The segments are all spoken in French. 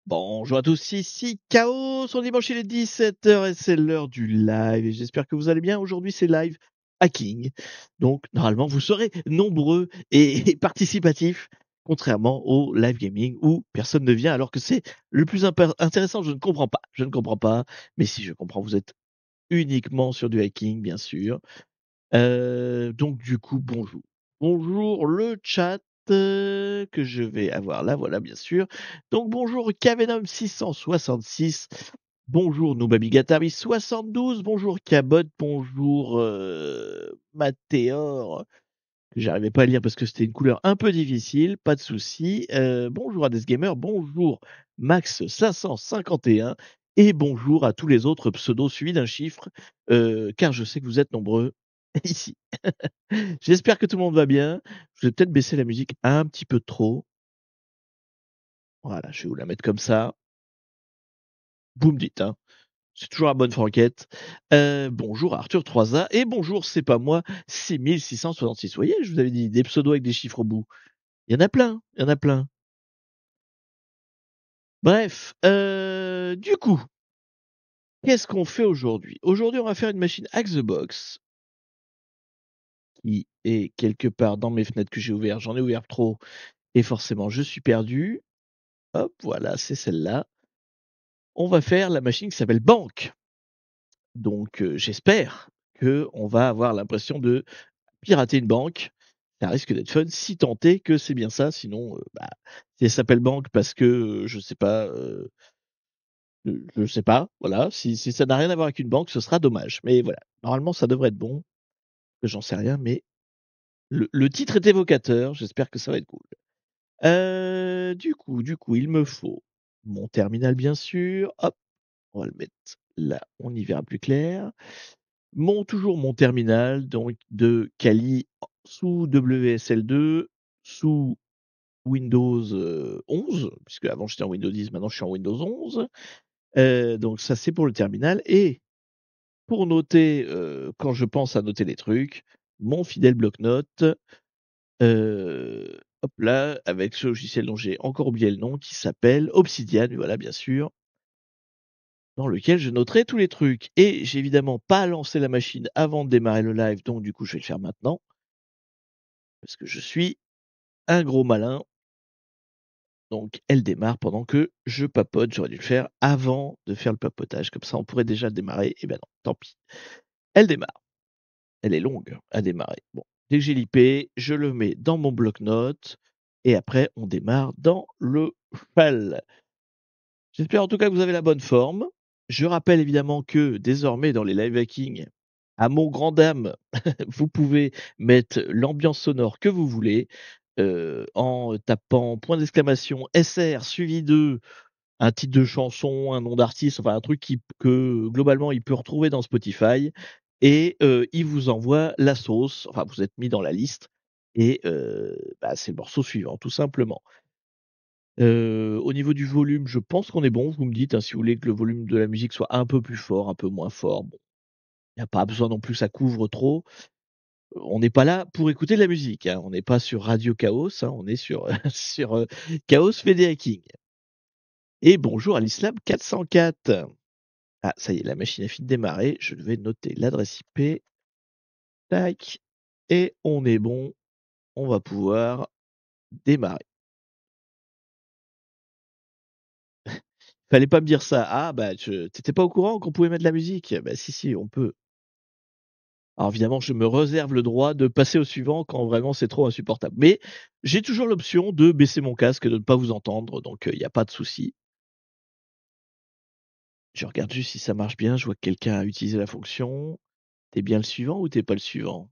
Bonjour à tous, ici Chaos, on dimanche il est 17h et c'est l'heure du live et j'espère que vous allez bien. Aujourd'hui c'est live hacking, donc normalement vous serez nombreux et participatifs, contrairement au live gaming où personne ne vient alors que c'est le plus intéressant. Je ne comprends pas, mais si je comprends, vous êtes uniquement sur du hacking bien sûr. Donc du coup, bonjour. Bonjour le chat, que je vais avoir là, voilà bien sûr. Donc bonjour Kavenom 666, bonjour Noubabigatabi 72, bonjour Cabot, bonjour, Mathéor, que j'arrivais pas à lire parce que c'était une couleur un peu difficile, pas de souci. Bonjour Hades Gamer, bonjour Max 551 et bonjour à tous les autres pseudos suivis d'un chiffre, car je sais que vous êtes nombreux ici. J'espère que tout le monde va bien. Je vais peut-être baisser la musique un petit peu trop. Voilà, je vais vous la mettre comme ça. Vous me dites, hein. C'est toujours la bonne franquette. Bonjour Arthur 3A et bonjour, c'est pas moi, 6666. Vous voyez, je vous avais dit des pseudos avec des chiffres au bout. Il y en a plein, il y en a plein. Bref, du coup, qu'est-ce qu'on fait aujourd'hui? Aujourd'hui, on va faire une machine Hack the Box qui est quelque part dans mes fenêtres que j'ai ouvertes. J'en ai ouvert trop et forcément, je suis perdu. Hop, voilà, c'est celle-là. On va faire la machine qui s'appelle Banque. Donc, j'espère qu'on va avoir l'impression de pirater une banque. Ça risque d'être fun si tant est que c'est bien ça. Sinon, si elle s'appelle Banque parce que, je sais pas, voilà. Si ça n'a rien à voir avec une banque, ce sera dommage. Mais voilà, normalement, ça devrait être bon. J'en sais rien, mais le titre est évocateur. J'espère que ça va être cool. Du coup, il me faut mon terminal, bien sûr. Hop, on va le mettre là, on y verra plus clair. Toujours mon terminal, donc de Kali sous WSL2, sous Windows 11, puisque avant j'étais en Windows 10, maintenant je suis en Windows 11. Donc ça c'est pour le terminal. Et pour noter, quand je pense à noter les trucs, mon fidèle bloc-notes, hop là, avec ce logiciel dont j'ai encore oublié le nom, qui s'appelle Obsidian, voilà bien sûr, dans lequel je noterai tous les trucs. Et j'ai évidemment pas lancé la machine avant de démarrer le live, donc du coup je vais le faire maintenant, parce que je suis un gros malin. Donc elle démarre pendant que je papote. J'aurais dû le faire avant de faire le papotage, comme ça on pourrait déjà démarrer. Eh ben non, tant pis. Elle démarre. Elle est longue à démarrer. Bon, dès que j'ai l'IP, je le mets dans mon bloc-notes et après on démarre dans le file. J'espère en tout cas que vous avez la bonne forme. Je rappelle évidemment que désormais dans les live hacking, à mon grand dame, vous pouvez mettre l'ambiance sonore que vous voulez, en tapant point d'exclamation SR suivi de un titre de chanson, un nom d'artiste, enfin un truc que globalement il peut retrouver dans Spotify et il vous envoie la sauce, enfin vous êtes mis dans la liste et c'est le morceau suivant tout simplement. Au niveau du volume, je pense qu'on est bon. Vous me dites, hein, si vous voulez que le volume de la musique soit un peu plus fort, un peu moins fort. Bon, il y a pas besoin non plus que ça couvre trop. On n'est pas là pour écouter de la musique, hein. On n'est pas sur Radio Chaos, hein, on est sur, sur, Chaos fait des hacking. Et bonjour à l'Islam 404. Ah, ça y est, la machine a fini de démarrer. Je vais noter l'adresse IP. Tac. Et on est bon. On va pouvoir démarrer. Fallait pas me dire ça. Ah, bah, t'étais pas au courant qu'on pouvait mettre de la musique? Bah, si, on peut. Alors évidemment, je me réserve le droit de passer au suivant quand vraiment c'est trop insupportable. Mais j'ai toujours l'option de baisser mon casque et de ne pas vous entendre, donc il y a pas de souci. Je regarde juste si ça marche bien. Je vois que quelqu'un a utilisé la fonction. Tu bien le suivant ou tu pas le suivant?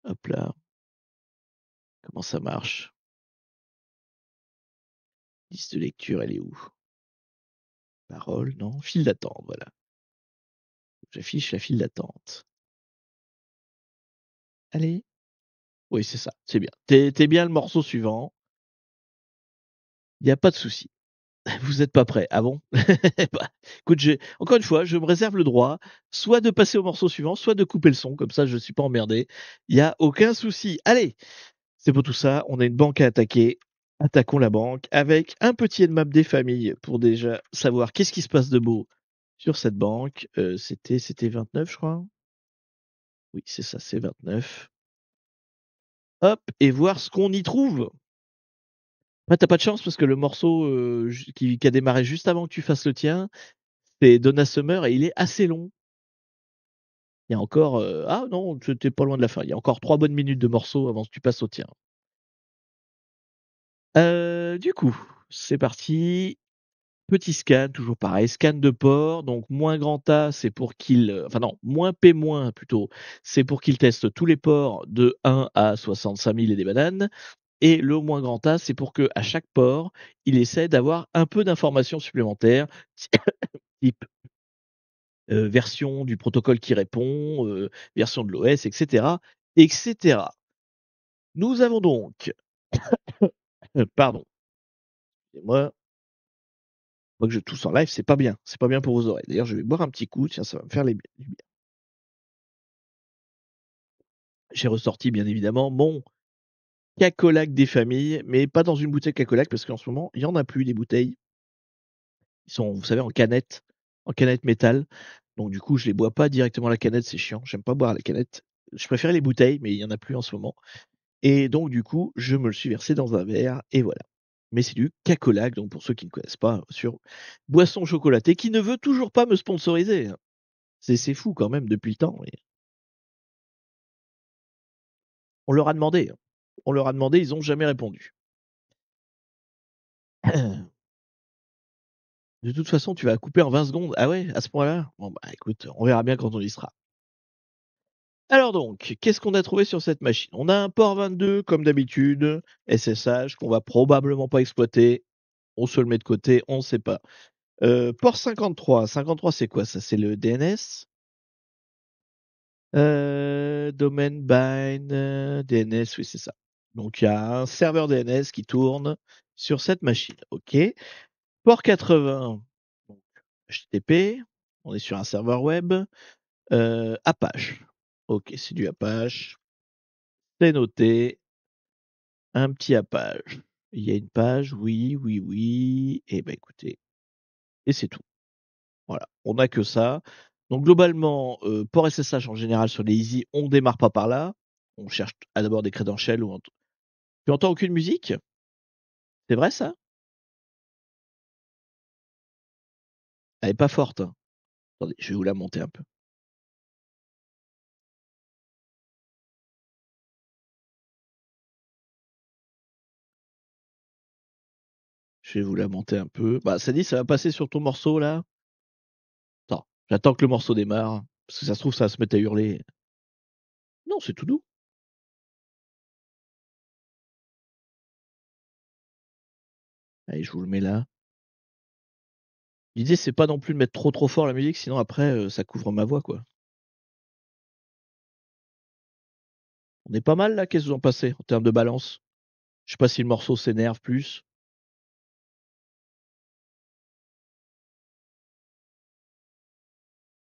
Hop là. Comment ça marche? Liste de lecture, elle est où? Paroles, non. File d'attente, voilà. J'affiche la file d'attente. Allez. Oui, c'est ça, c'est bien. Tu bien le morceau suivant. Il y a pas de souci. Vous êtes pas prêts. Ah bon? Bah, écoute, encore une fois, je me réserve le droit, soit de passer au morceau suivant, soit de couper le son, comme ça je suis pas emmerdé. Il y a aucun souci. Allez! C'est pour tout ça, on a une banque à attaquer. Attaquons la banque avec un petit headmap des familles pour déjà savoir qu'est-ce qui se passe de beau sur cette banque. C'était 29 je crois? Oui, c'est ça, c'est 29. Hop et voir ce qu'on y trouve. Ouais, tu pas de chance parce que le morceau, ju qui a démarré juste avant que tu fasses le tien, c'est Donna Summer et il est assez long. Il y a encore, ah non, tu pas loin de la fin. Il y a encore 3 bonnes minutes de morceau avant que tu passes au tien. Du coup, c'est parti. Petit scan, toujours pareil, scan de port, donc moins grand A, c'est pour qu'il, enfin non, moins P- plutôt, c'est pour qu'il teste tous les ports de 1 à 65 000 et des bananes et le moins grand A, c'est pour qu'à chaque port, il essaie d'avoir un peu d'informations supplémentaires, type, version du protocole qui répond, version de l'OS et cetera et cetera. Nous avons donc pardon, excusez-moi, moi que je tousse en live, c'est pas bien pour vos oreilles. D'ailleurs, je vais boire un petit coup, tiens, ça va me faire les du bien. J'ai ressorti bien évidemment mon Cacolac des familles, mais pas dans une bouteille Cacolac parce qu'en ce moment, il y en a plus des bouteilles. Ils sont, vous savez, en canette métal. Donc du coup, je les bois pas directement à la canette, c'est chiant. J'aime pas boire à la canette. Je préfère les bouteilles, mais il y en a plus en ce moment. Et donc du coup, je me le suis versé dans un verre et voilà. Mais c'est du Cacolac, donc pour ceux qui ne connaissent pas, sur boisson chocolatée, qui ne veut toujours pas me sponsoriser, hein. C'est fou quand même depuis le temps, et on leur a demandé, hein. On leur a demandé, ils ont jamais répondu. De toute façon, tu vas couper en 20 secondes. Ah ouais, à ce point-là? Bon, bah, écoute, on verra bien quand on y sera. Alors donc, qu'est-ce qu'on a trouvé sur cette machine? On a un port 22 comme d'habitude, SSH, qu'on va probablement pas exploiter. On se le met de côté, on sait pas. Port 53. 53, c'est quoi ça? C'est le DNS? Domain bind, DNS, oui, c'est ça. Donc il y a un serveur DNS qui tourne sur cette machine. OK. Port 80, donc HTTP, on est sur un serveur web. Apache. OK, c'est du Apache. C'est noté. Un petit Apache. Il y a une page, oui, oui, oui. Et ben écoutez, et c'est tout. Voilà, on n'a que ça. Donc globalement, port SSH en général sur les Easy, on démarre pas par là. On cherche à d'abord des credentials ou tu entends aucune musique? C'est vrai ça? Elle est pas forte, hein. Attendez, je vais vous la monter un peu. Je vais vous la monter un peu. Bah, ça dit, ça va passer sur ton morceau là? Attends, j'attends que le morceau démarre, parce que ça se trouve, ça va se mettre à hurler. Non, c'est tout doux. Allez, je vous le mets là. L'idée, c'est pas non plus de mettre trop, trop fort la musique, sinon après, ça couvre ma voix, quoi. On est pas mal là? Qu'est-ce que vous en pensez en termes de balance? Je sais pas si le morceau s'énerve plus.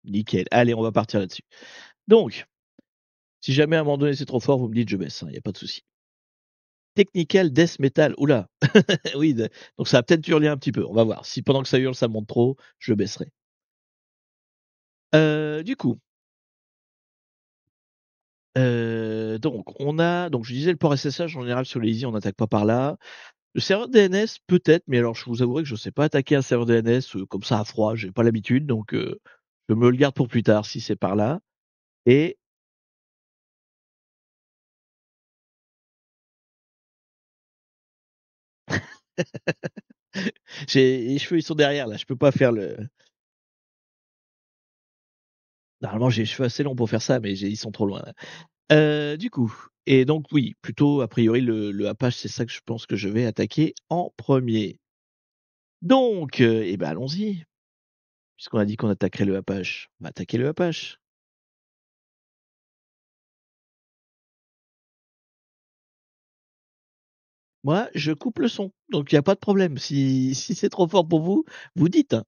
Nickel. Allez, on va partir là-dessus. Donc, si jamais à un moment donné c'est trop fort, vous me dites, je baisse, hein, il y a pas de souci. Technical Death Metal. Ouh là! Oui, donc ça va peut-être hurler un petit peu. On va voir. Si pendant que ça hurle, ça monte trop, je baisserai. Du coup, donc on a donc je disais le port SSH en général sur les Easy, on n'attaque pas par là. Le serveur DNS peut-être, mais alors je vous avouerai que je sais pas attaquer un serveur DNS, comme ça à froid, j'ai pas l'habitude, donc je me le garde pour plus tard si c'est par là. Et j'ai les cheveux, ils sont derrière là, je peux pas faire le normalement j'ai les cheveux assez longs pour faire ça, mais ils sont trop loin là. Du coup et donc oui, plutôt a priori le Apache, c'est ça que je pense que je vais attaquer en premier. Donc et ben allons-y, puisqu'on a dit qu'on attaquerait le Apache, on va attaquer le Apache. Moi, je coupe le son, donc il y a pas de problème. Si c'est trop fort pour vous, vous dites, hein.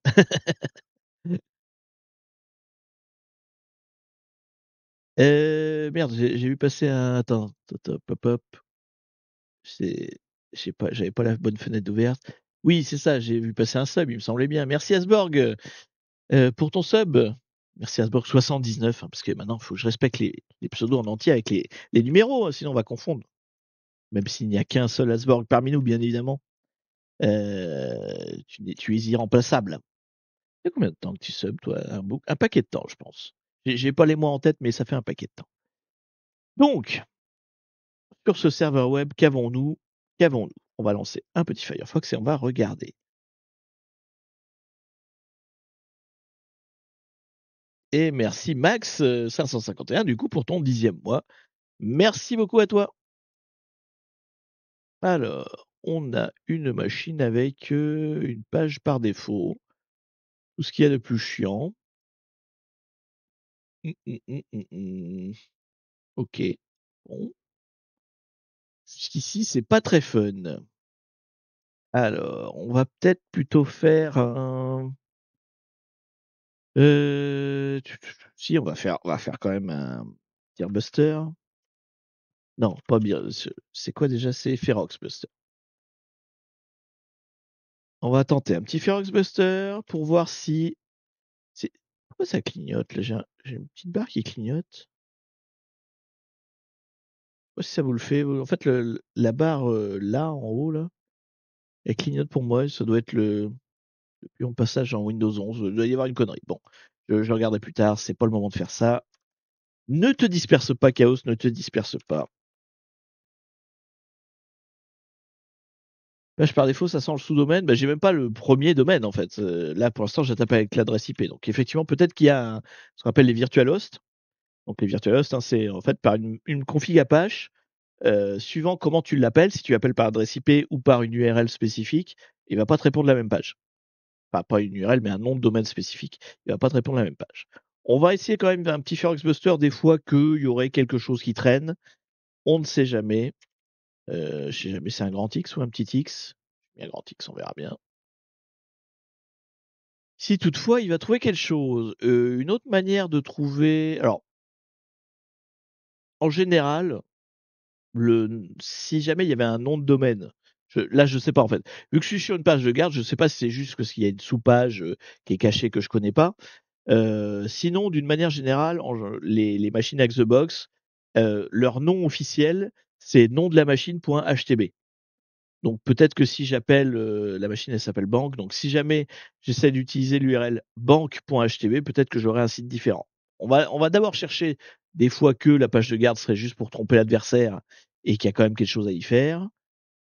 Merde, j'ai vu passer un attends, hop, hop, hop. j'avais pas la bonne fenêtre ouverte. Oui, c'est ça, j'ai vu passer un sub, il me semblait bien. Merci Asborg, pour ton sub. Merci Asborg 79, hein, parce que maintenant, il faut que je respecte les pseudos en entier avec les numéros, hein, sinon on va confondre. Même s'il n'y a qu'un seul Asborg parmi nous, bien évidemment. Tu es irremplaçable. Ça fait combien de temps que tu subs, toi? Un paquet de temps, je pense. J'ai pas les mois en tête, mais ça fait un paquet de temps. Donc, sur ce serveur web, qu'avons-nous? Qu'avons-nous? On va lancer un petit Firefox et on va regarder. Et merci Max 551 du coup pour ton 10e mois. Merci beaucoup à toi. Alors, on a une machine avec, une page par défaut. Tout ce qu'il y a de plus chiant. OK. Bon, jusqu'ici, c'est pas très fun. Alors, on va peut-être plutôt faire un si on va faire quand même un Beerbuster. Non, pas Beer c'est quoi déjà? C'est Ferox Buster. On va tenter un petit Ferox Buster pour voir si c'est pourquoi ça clignote là? J'ai une petite barre qui clignote. Je sais pas si ça vous le fait, en fait la barre, là, en haut là, elle clignote pour moi, ça doit être depuis mon passage en Windows 11, il doit y avoir une connerie. Bon, je regarderai plus tard, c'est pas le moment de faire ça. Ne te disperse pas Chaos, ne te disperse pas. Page par défaut, ça sent le sous-domaine. Bah, j'ai même pas le premier domaine en fait. Là pour l'instant, je tape avec l'adresse IP. Donc effectivement, peut-être qu'il y a ce qu'on appelle les virtual hosts. Donc les virtual hosts, hein, c'est en fait par une config Apache, suivant comment tu l'appelles, si tu l'appelles par adresse IP ou par une URL spécifique, il va pas te répondre la même page. Enfin, pas une URL, mais un nom de domaine spécifique, il va pas te répondre la même page. On va essayer quand même un petit Ferox Buster des fois qu'il y aurait quelque chose qui traîne. On ne sait jamais. Je sais jamais, c'est un grand X ou un petit X? Un grand X, on verra bien. Si toutefois il va trouver quelque chose, une autre manière de trouver alors, en général, si jamais il y avait un nom de domaine, je sais pas en fait. Vu que je suis sur une page de garde, je sais pas si c'est juste parce qu'il y a une sous-page, qui est cachée que je connais pas. Sinon, d'une manière générale, les machines Xbox, leur nom officiel, c'est nom de la machine.htb. Donc peut-être que si j'appelle, la machine elle s'appelle banque, donc si jamais j'essaie d'utiliser l'URL banque.htb, peut-être que j'aurai un site différent. On va d'abord chercher des fois que la page de garde serait juste pour tromper l'adversaire et qu'il y a quand même quelque chose à y faire.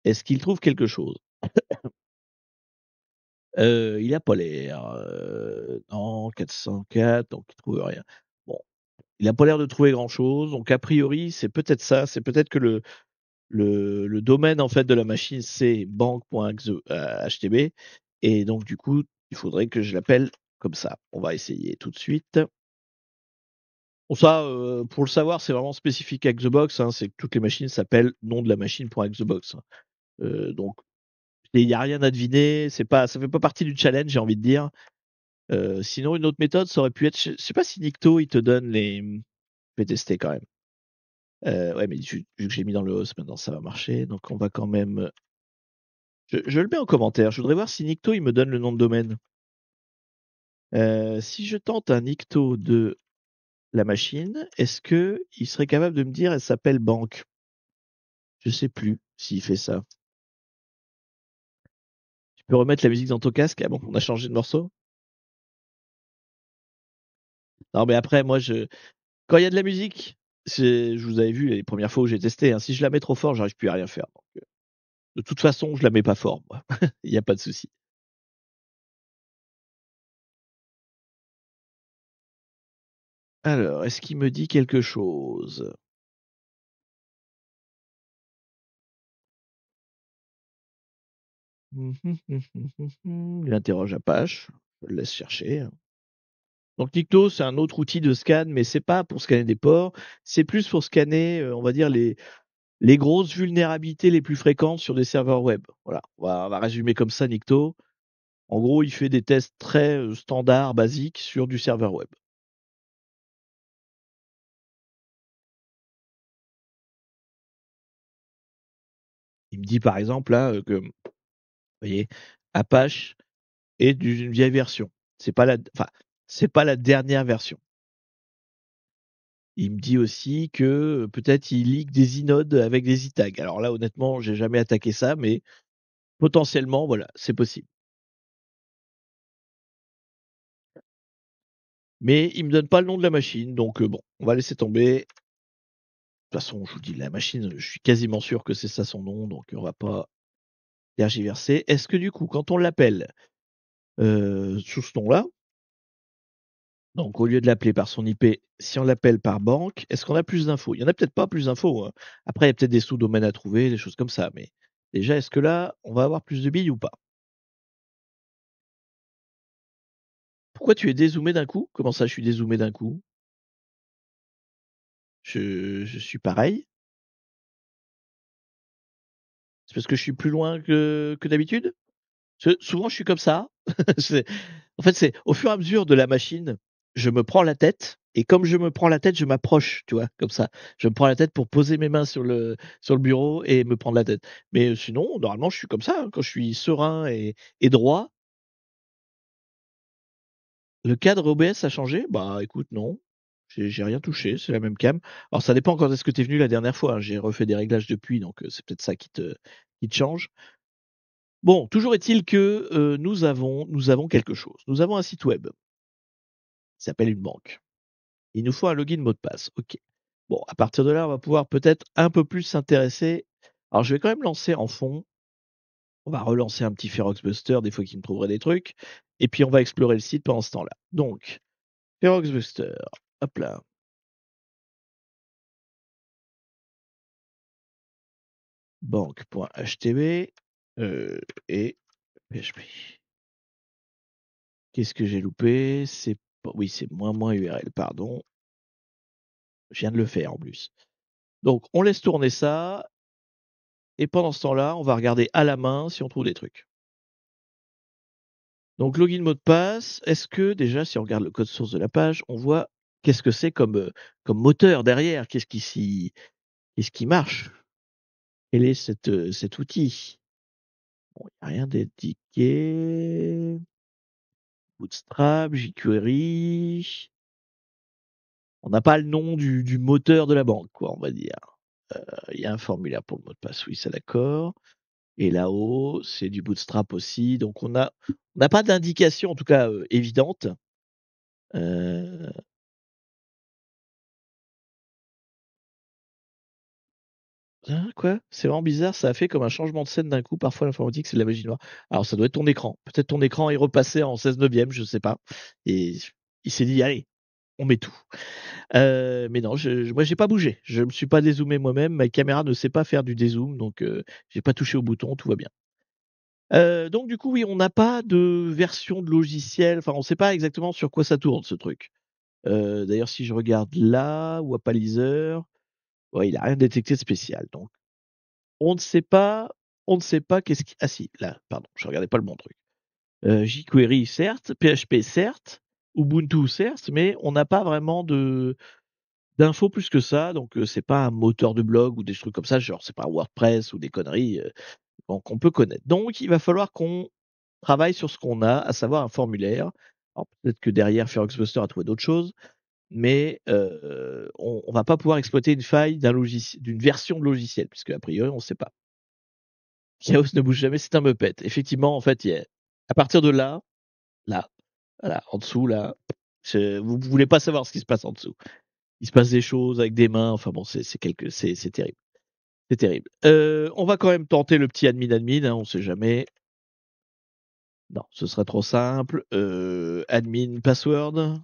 Est-ce qu'il trouve quelque chose? Il a pas l'air, non 404, donc il trouve rien. Bon, il a pas l'air de trouver grand chose, donc a priori, c'est peut-être ça, c'est peut-être que le domaine en fait de la machine c'est banque.htb et donc du coup, il faudrait que je l'appelle comme ça. On va essayer tout de suite. Bon ça, pour le savoir, c'est vraiment spécifique à Xbox, hein, c'est que toutes les machines s'appellent nom de la machine.xbox, hein. Donc il y a rien à deviner, ça fait pas partie du challenge, j'ai envie de dire. Sinon une autre méthode, ça aurait pu être je sais pas si Nikto il te donne je vais tester quand même. Ouais, mais vu que j'ai mis dans le host, maintenant ça va marcher, donc on va quand même je le mets en commentaire. Je voudrais voir si Nikto, il me donne le nom de domaine. Si je tente un Nikto de la machine, est-ce qu'il serait capable de me dire elle s'appelle banque? Je sais plus s'il fait ça. Tu peux remettre la musique dans ton casque? Ah bon, on a changé de morceau? Non, mais après, moi, quand il y a de la musique, je vous avais vu les premières fois où j'ai testé, hein, si je la mets trop fort, j'arrive plus à rien faire. Donc, de toute façon, je la mets pas fort, moi. Il y a pas de souci. Alors, est-ce qu'il me dit quelque chose? Il interroge Apache. Je le laisse chercher, hein. Donc Nikto, c'est un autre outil de scan, mais c'est pas pour scanner des ports, c'est plus pour scanner, on va dire les grosses vulnérabilités les plus fréquentes sur des serveurs web. Voilà, on va résumer comme ça Nikto. En gros, il fait des tests très, standards, basiques sur du serveur web. il me dit par exemple là, que, vous voyez, Apache est d'une vieille version. C'est pas la enfin, c'est pas la dernière version. Il me dit aussi que, peut-être il leak des inodes avec des e-tags. Alors là, honnêtement, j'ai jamais attaqué ça, mais potentiellement, voilà, c'est possible. Mais il me donne pas le nom de la machine, donc bon, on va laisser tomber. De toute façon, je vous dis, la machine, je suis quasiment sûr que c'est ça son nom, donc on va pas tergiverser. Est-ce que du coup, quand on l'appelle, sous ce nom-là, donc au lieu de l'appeler par son IP, si on l'appelle par banque, est-ce qu'on a plus d'infos? Il y en a peut-être pas plus d'infos, hein. Après, il y a peut-être des sous-domaines à trouver, des choses comme ça, mais déjà, est-ce que là, on va avoir plus de billes ou pas? Pourquoi tu es dézoomé d'un coup? Comment ça, je suis dézoomé d'un coup? Je suis pareil? C'est parce que je suis plus loin que d'habitude? Parce que souvent je suis comme ça. C'est en fait, c'est au fur et à mesure de la machine, je me prends la tête et comme je me prends la tête, je m'approche, tu vois? Comme ça. Je me prends la tête pour poser mes mains sur le bureau et me prendre la tête. Mais sinon, normalement, je suis comme ça, hein. Quand je suis serein et droit. Le cadre OBS a changé? Bah, écoute, non. J'ai rien touché, c'est la même cam. Alors ça dépend quand est-ce que tu es venu la dernière fois, hein. J'ai refait des réglages depuis, donc c'est peut-être ça qui te change. Bon, toujours est-il que, nous avons quelque chose. Nous avons un site web qui s'appelle une banque. Il nous faut un login mot de passe. OK. Bon, à partir de là, on va pouvoir peut-être un peu plus s'intéresser. Alors je vais quand même lancer en fond, on va relancer un petit Ferox Buster, des fois qu'il me trouverait des trucs et puis on va explorer le site pendant ce temps-là. Donc, Ferox Buster, hop là. Banque.html, et PHP. Qu'est-ce que j'ai loupé? C'est pas oui, c'est moins URL, pardon. Je viens de le faire en plus. Donc on laisse tourner ça et pendant ce temps-là, on va regarder à la main si on trouve des trucs. Donc login mot de passe, est-ce que déjà si on regarde le code source de la page, on voit qu'est-ce que c'est comme moteur derrière? Qu'est-ce qui marche? Quel est cet outil? Bon, il y a rien d'indiqué. Bootstrap, jQuery. On n'a pas le nom du moteur de la banque, quoi, on va dire. Il y a un formulaire pour le mot de passe, oui, ça d'accord. Et là-haut, c'est du Bootstrap aussi. Donc on n'a pas d'indication, en tout cas, évidente. Heu, hein, quoi? C'est vraiment bizarre, ça a fait comme un changement de scène d'un coup. Parfois l'informatique, c'est de la magie noire. Alors ça doit être ton écran. Peut-être ton écran est repassé en 16/9, je sais pas. Et il s'est dit: «Allez, on met tout». Mais non, moi j'ai pas bougé. Je me suis pas dézoomé moi-même. Ma caméra ne sait pas faire du dézoom, donc j'ai pas touché au bouton, tout va bien. Donc du coup, oui, on n'a pas de version de logiciel, enfin, on sait pas exactement sur quoi ça tourne ce truc. D'ailleurs, si je regarde là, Wapalizer, ouais, il a rien détecté de spécial, donc on ne sait pas on ne sait pas qu'est-ce qui ah si, là, pardon, je regardais pas le bon truc. jQuery certes, PHP certes, Ubuntu certes, mais on n'a pas vraiment d'infos plus que ça, donc c'est pas un moteur de blog ou des trucs comme ça, genre c'est pas WordPress ou des conneries, bon, qu'on peut connaître. Donc il va falloir qu'on travaille sur ce qu'on a, à savoir un formulaire. Alors peut-être que derrière Feroxbuster a trouvé d'autres choses, mais on va pas pouvoir exploiter une faille d'une version de logiciel, puisque a priori on sait pas. Chaos ne bouge jamais, c'est un Muppet. Effectivement, en fait, il y a à partir de là, là, voilà, en dessous là, vous voulez pas savoir ce qui se passe en dessous. Il se passe des choses avec des mains, enfin bon, c'est terrible. C'est terrible. On va quand même tenter le petit admin, hein, on sait jamais. Non, ce serait trop simple. Admin password,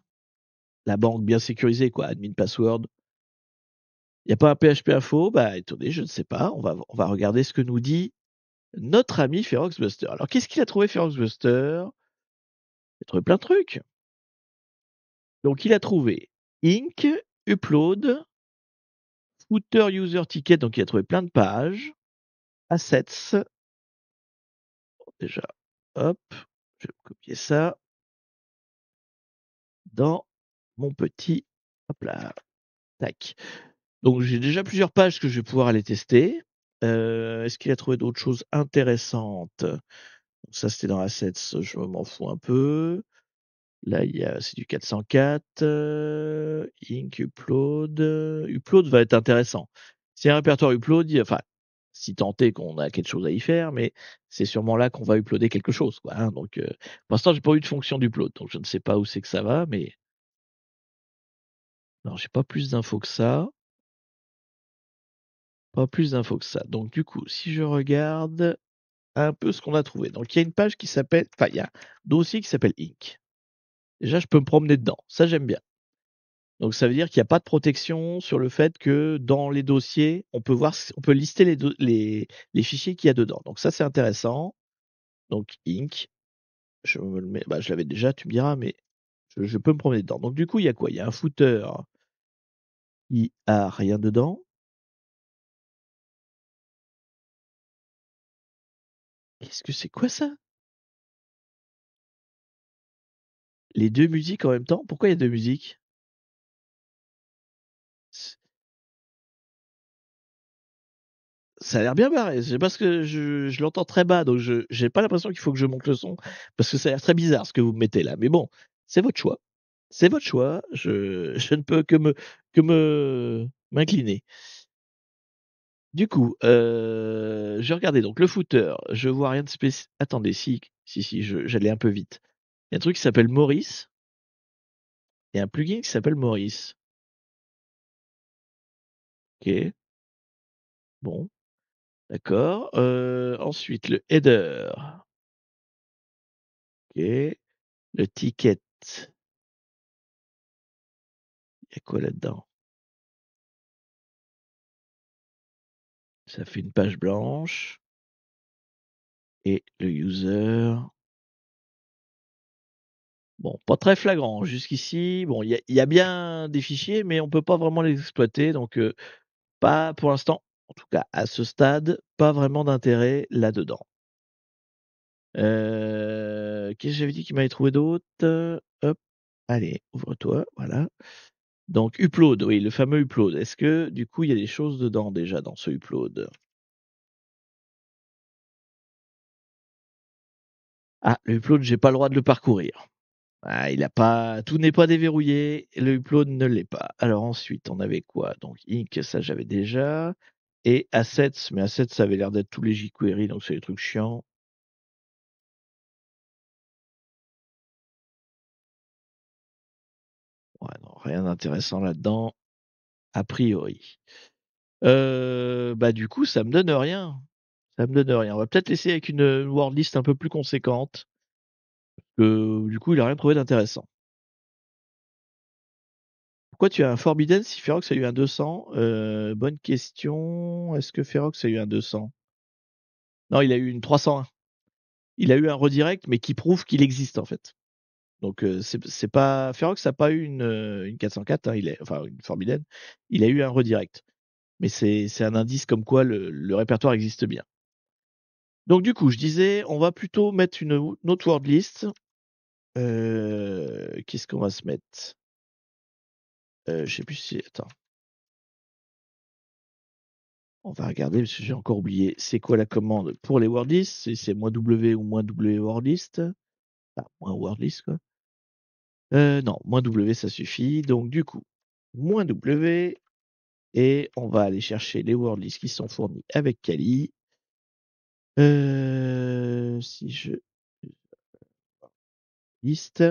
la banque bien sécurisée quoi, admin password. Il y a pas un PHP info? Bah, attendez, je ne sais pas. On va regarder ce que nous dit notre ami Feroxbuster. Alors qu'est-ce qu'il a trouvé Feroxbuster? Il a trouvé plein de trucs. Donc il a trouvé Inc, Upload, Footer User Ticket, donc il a trouvé plein de pages, Assets, déjà, hop, je vais copier ça dans mon petit hop là, tac. Donc j'ai déjà plusieurs pages que je vais pouvoir aller tester. Est-ce qu'il a trouvé d'autres choses intéressantes? Ça, c'était dans Assets, je m'en fous un peu. Là, il y a c'est du 404, Ink, Upload, Upload va être intéressant. C'est un répertoire Upload, il enfin, si tant est qu'on a quelque chose à y faire, mais c'est sûrement là qu'on va uploader quelque chose, quoi, hein, donc pour l'instant, j'ai pas eu de fonction d'upload, donc je ne sais pas où c'est que ça va, mais non, j'ai pas plus d'infos que ça, pas plus d'infos que ça. Donc du coup, si je regarde un peu ce qu'on a trouvé, donc il y a une page qui s'appelle enfin, il y a un dossier qui s'appelle Ink. Déjà, je peux me promener dedans, ça j'aime bien. Donc ça veut dire qu'il y a pas de protection sur le fait que dans les dossiers, on peut voir on peut lister les fichiers qu'il y a dedans. Donc ça, c'est intéressant. Donc Inc, je me le mets bah, je l'avais déjà, tu me diras, mais je peux me promener dedans. Donc du coup, il y a quoi? Il y a un footer qui a rien dedans. Qu'est-ce que c'est quoi ça? Les 2 musiques en même temps? Pourquoi il y a 2 musiques? C Ça a l'air bien barré. C'est parce que je l'entends très bas, donc je j'ai pas l'impression qu'il faut que je monte le son, parce que ça a l'air très bizarre ce que vous me mettez là. Mais bon, c'est votre choix. C'est votre choix. Je ne peux que m'incliner. Du coup, je regardais donc le footer, je vois rien de attendez, si, j'allais un peu vite. Il y a un truc qui s'appelle Maurice. Il y a un plugin qui s'appelle Maurice. OK, bon, d'accord. Ensuite le header. OK. Le ticket. Il y a quoi là-dedans? Ça fait une page blanche et le user, bon, pas très flagrant jusqu'ici. Bon, il y a bien des fichiers, mais on peut pas vraiment les exploiter, donc pas pour l'instant, en tout cas à ce stade, pas vraiment d'intérêt là-dedans. Qu'est-ce que j'avais dit qu'il m'avait trouvé d'autre? Hop, allez, ouvre-toi, voilà. Donc upload, oui, le fameux upload. Est-ce que du coup, il y a des choses dedans déjà dans ce upload? Ah, le upload, j'ai pas le droit de le parcourir. Ah, il a pas tout n'est pas déverrouillé, le upload ne l'est pas. Alors ensuite, on avait quoi? Donc Ink, ça j'avais déjà et Assets, mais Assets, ça avait l'air d'être tous les jQuery, donc c'est des trucs chiants. Ouais, non, rien d'intéressant là-dedans, a priori. Bah, du coup, ça me donne rien. Ça me donne rien. On va peut-être laisser avec une word list un peu plus conséquente, du coup, il a rien trouvé d'intéressant. Pourquoi tu as un Forbidden si Ferox a eu un 200? Bonne question. Est-ce que Ferox a eu un 200? Non, il a eu une 301. Il a eu un redirect, mais qui prouve qu'il existe, en fait. Donc, c'est pas Ferox a pas eu une 404, hein, il est enfin une Forbidden. Il a eu un redirect. Mais c'est un indice comme quoi le répertoire existe bien. Donc du coup, je disais, on va plutôt mettre une autre word list. Qu'est-ce qu'on va se mettre? Je sais plus si attends, on va regarder parce que j'ai encore oublié. C'est quoi la commande pour les word lists? C'est -w ou -w word list? Enfin, moins word list, quoi. Non, -w ça suffit. Donc du coup, -w et on va aller chercher les word lists qui sont fournis avec Kali. Si je liste,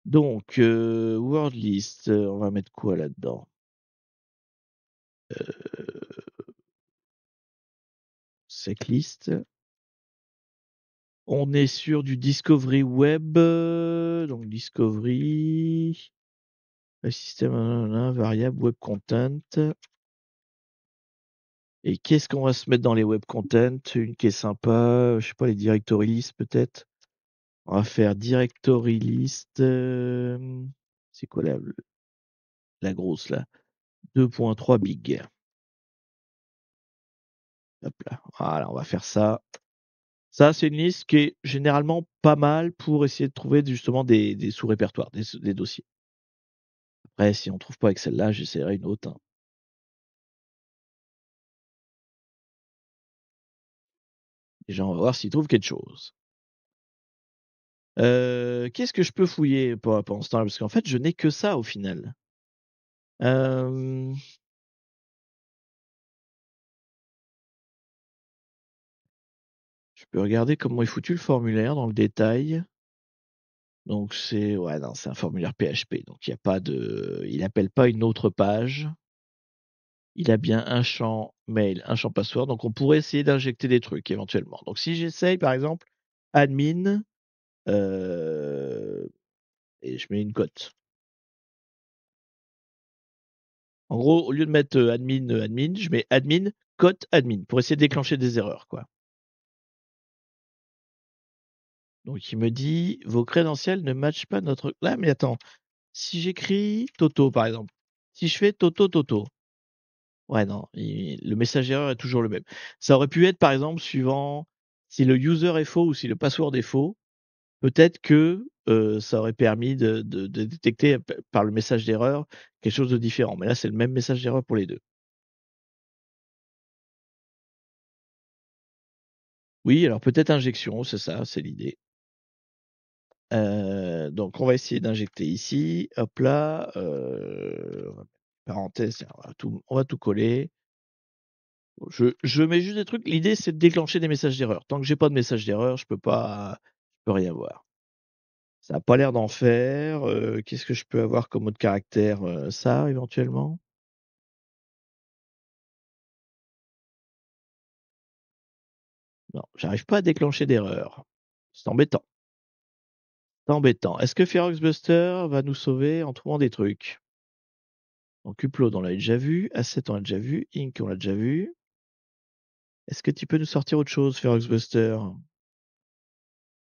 donc word list, on va mettre quoi là-dedans? Setlist. On est sur du Discovery Web, donc Discovery, système variable web content et qu'est-ce qu'on va se mettre dans les web content? Une qui est sympa, je sais pas, les directory list peut-être? On va faire directory list, c'est quoi la grosse là? 2.3 big. Hop là, voilà, on va faire ça. Ça, c'est une liste qui est généralement pas mal pour essayer de trouver justement des sous-répertoires, des dossiers. Après, si on trouve pas avec celle-là, j'essaierai une autre, hein. Déjà, on va voir s'il trouve quelque chose. Qu'est-ce que je peux fouiller pendant ce temps-là? Parce qu'en fait, je n'ai que ça au final. Hem, je peux regarder comment est foutu le formulaire dans le détail. Donc c'est ouais, non, c'est un formulaire PHP, donc il appelle pas une autre page. Il a bien un champ mail, un champ password, donc on pourrait essayer d'injecter des trucs éventuellement. Donc si j'essaye par exemple admin, heu et je mets une cote. En gros, au lieu de mettre, admin, admin, je mets admin, cote admin pour essayer de déclencher des erreurs, quoi. Donc il me dit: «Vos crédentiels ne matchent pas notre» ah mais attends, si j'écris Toto par exemple, si je fais Toto, Toto, ouais non, le message d'erreur est toujours le même. Ça aurait pu être par exemple suivant si le user est faux ou si le password est faux, peut-être que, ça aurait permis de détecter par le message d'erreur quelque chose de différent. Mais là, c'est le même message d'erreur pour les 2. Oui, alors peut-être injection, c'est ça, c'est l'idée. Donc on va essayer d'injecter ici, hop là, on va parenthèse, tiens, on va tout coller. Je mets juste des trucs, l'idée c'est de déclencher des messages d'erreur. Tant que j'ai pas de message d'erreur, je peux rien voir. Ça a pas l'air d'en faire, qu'est-ce que je peux avoir comme autre caractère? Ça éventuellement? Non, j'arrive pas à déclencher d'erreur. C'est embêtant, c'est embêtant. Est-ce que Feroxbuster va nous sauver en trouvant des trucs? Donc Upload on l'a déjà vu, Asset on l'a déjà vu, Ink on l'a déjà vu. Est-ce que tu peux nous sortir autre chose, Feroxbuster?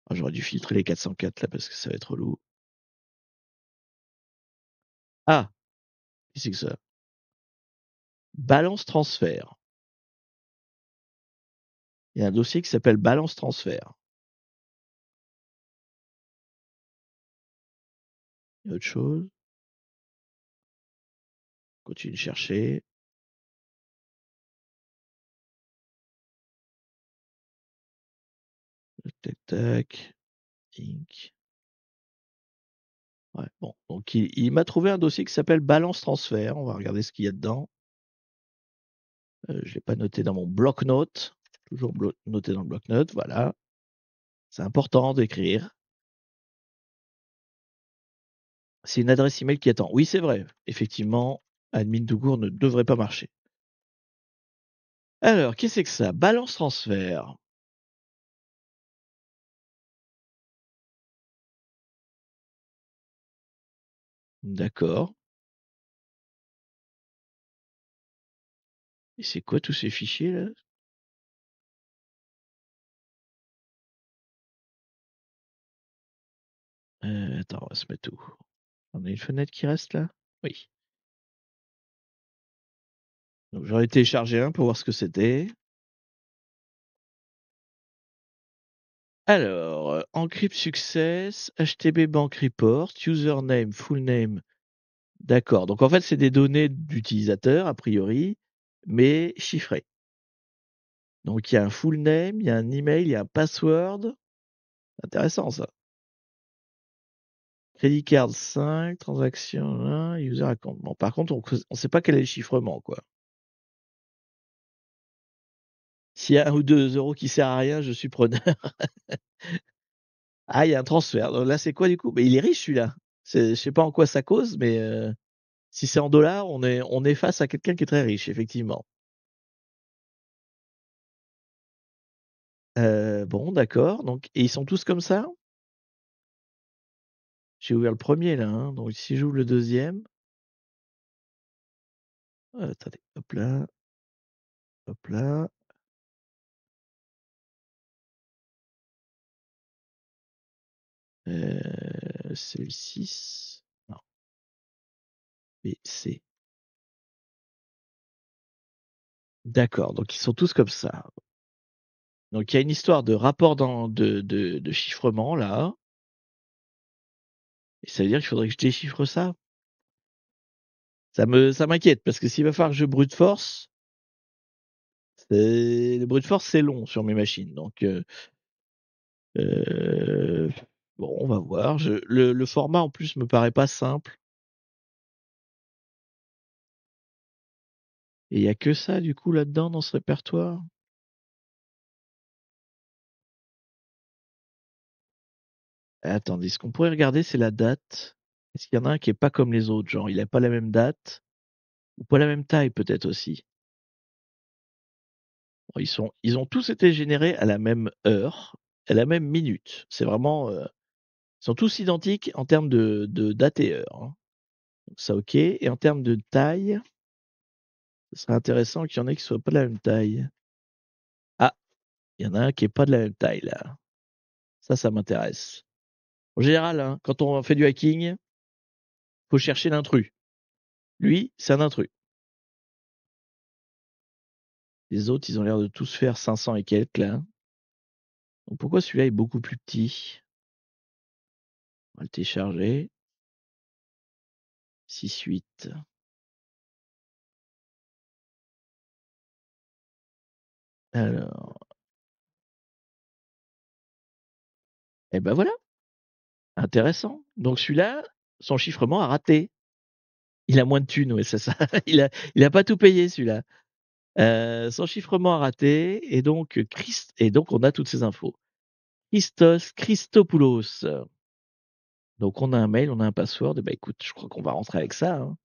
Ah, j'aurais dû filtrer les 404 là parce que ça va être relou. Ah! Qu'est-ce que c'est que ça? Balance transfert. Il y a un dossier qui s'appelle balance transfert. Il y a autre chose? Continue de chercher. Tac tac, Ink. Ouais, bon, donc il m'a trouvé un dossier qui s'appelle balance transfert. On va regarder ce qu'il y a dedans. Je l'ai pas noté dans mon bloc-notes. Toujours noté dans le bloc-notes, voilà. C'est important d'écrire. C'est une adresse email qui attend. Oui, c'est vrai. Effectivement, admin tout court ne devrait pas marcher. Alors, qu'est-ce que c'est que ça? Balance transfert. D'accord. Et c'est quoi tous ces fichiers là? Attends, on va se mettre où? On a une fenêtre qui reste là? Oui. Donc j'en ai téléchargé un pour voir ce que c'était. Alors, encrypt success, HTTP bank report, username, full name. D'accord. Donc en fait, c'est des données d'utilisateurs a priori, mais chiffrées. Donc il y a un full name, il y a un email, il y a un password. Intéressant ça. Credit card 5, transaction 1, user account. Bon, par contre, on sait pas quel est le chiffrement, quoi. S'il y a un ou 2 € qui sert à rien, je suis preneur. Ah, il y a un transfert. Donc là, c'est quoi du coup? Beh, il est riche celui-là. Je sais pas en quoi ça cause, mais si c'est en dollars, on est face à quelqu'un qui est très riche, effectivement. Bon, d'accord, donc et ils sont tous comme ça? J'ai ouvert le premier là, hein, donc si j'ouvre le deuxième, attendez, hop là, c'est le 6. Non, B, C. D'accord, donc ils sont tous comme ça. Donc il y a une histoire de rapport de chiffrement là et ça veut dire qu'il faudrait que je déchiffre ça? Ça m'inquiète parce que s'il va falloir que je brute force, Le brute force, c'est long sur mes machines, donc heu, bon, on va voir. Le format, en plus, me paraît pas simple et il y a que ça, du coup, là-dedans, dans ce répertoire? Attendez, ce qu'on pourrait regarder, c'est la date. Est-ce qu'il y en a un qui est pas comme les autres? Genre, il a pas la même date ou pas la même taille, peut-être aussi? Bon, ils ont tous été générés à la même heure, à la même minute. C'est vraiment, ils sont tous identiques en termes de date et heure, hein. Donc ça, OK, et en termes de taille, ce serait intéressant qu'il y en ait qui soient pas de la même taille. Ah, il y en a un qui est pas de la même taille, là. Ça m'intéresse. En général, hein, quand on fait du hacking, faut chercher l'intrus. Lui, c'est un intrus. Les autres, ils ont l'air de tous faire 500 et quelques, là. Donc pourquoi celui-là est beaucoup plus petit? On va le télécharger. 6.8. Alors, et ben voilà, intéressant. Donc celui-là, son chiffrement a raté. Il a moins de thunes, ouais, c'est ça. Il a pas tout payé celui-là. Son chiffrement a raté et donc on a toutes ces infos. Christos Christopoulos. Donc on a un mail, on a un password et bah, écoute, je crois qu'on va rentrer avec ça, hein.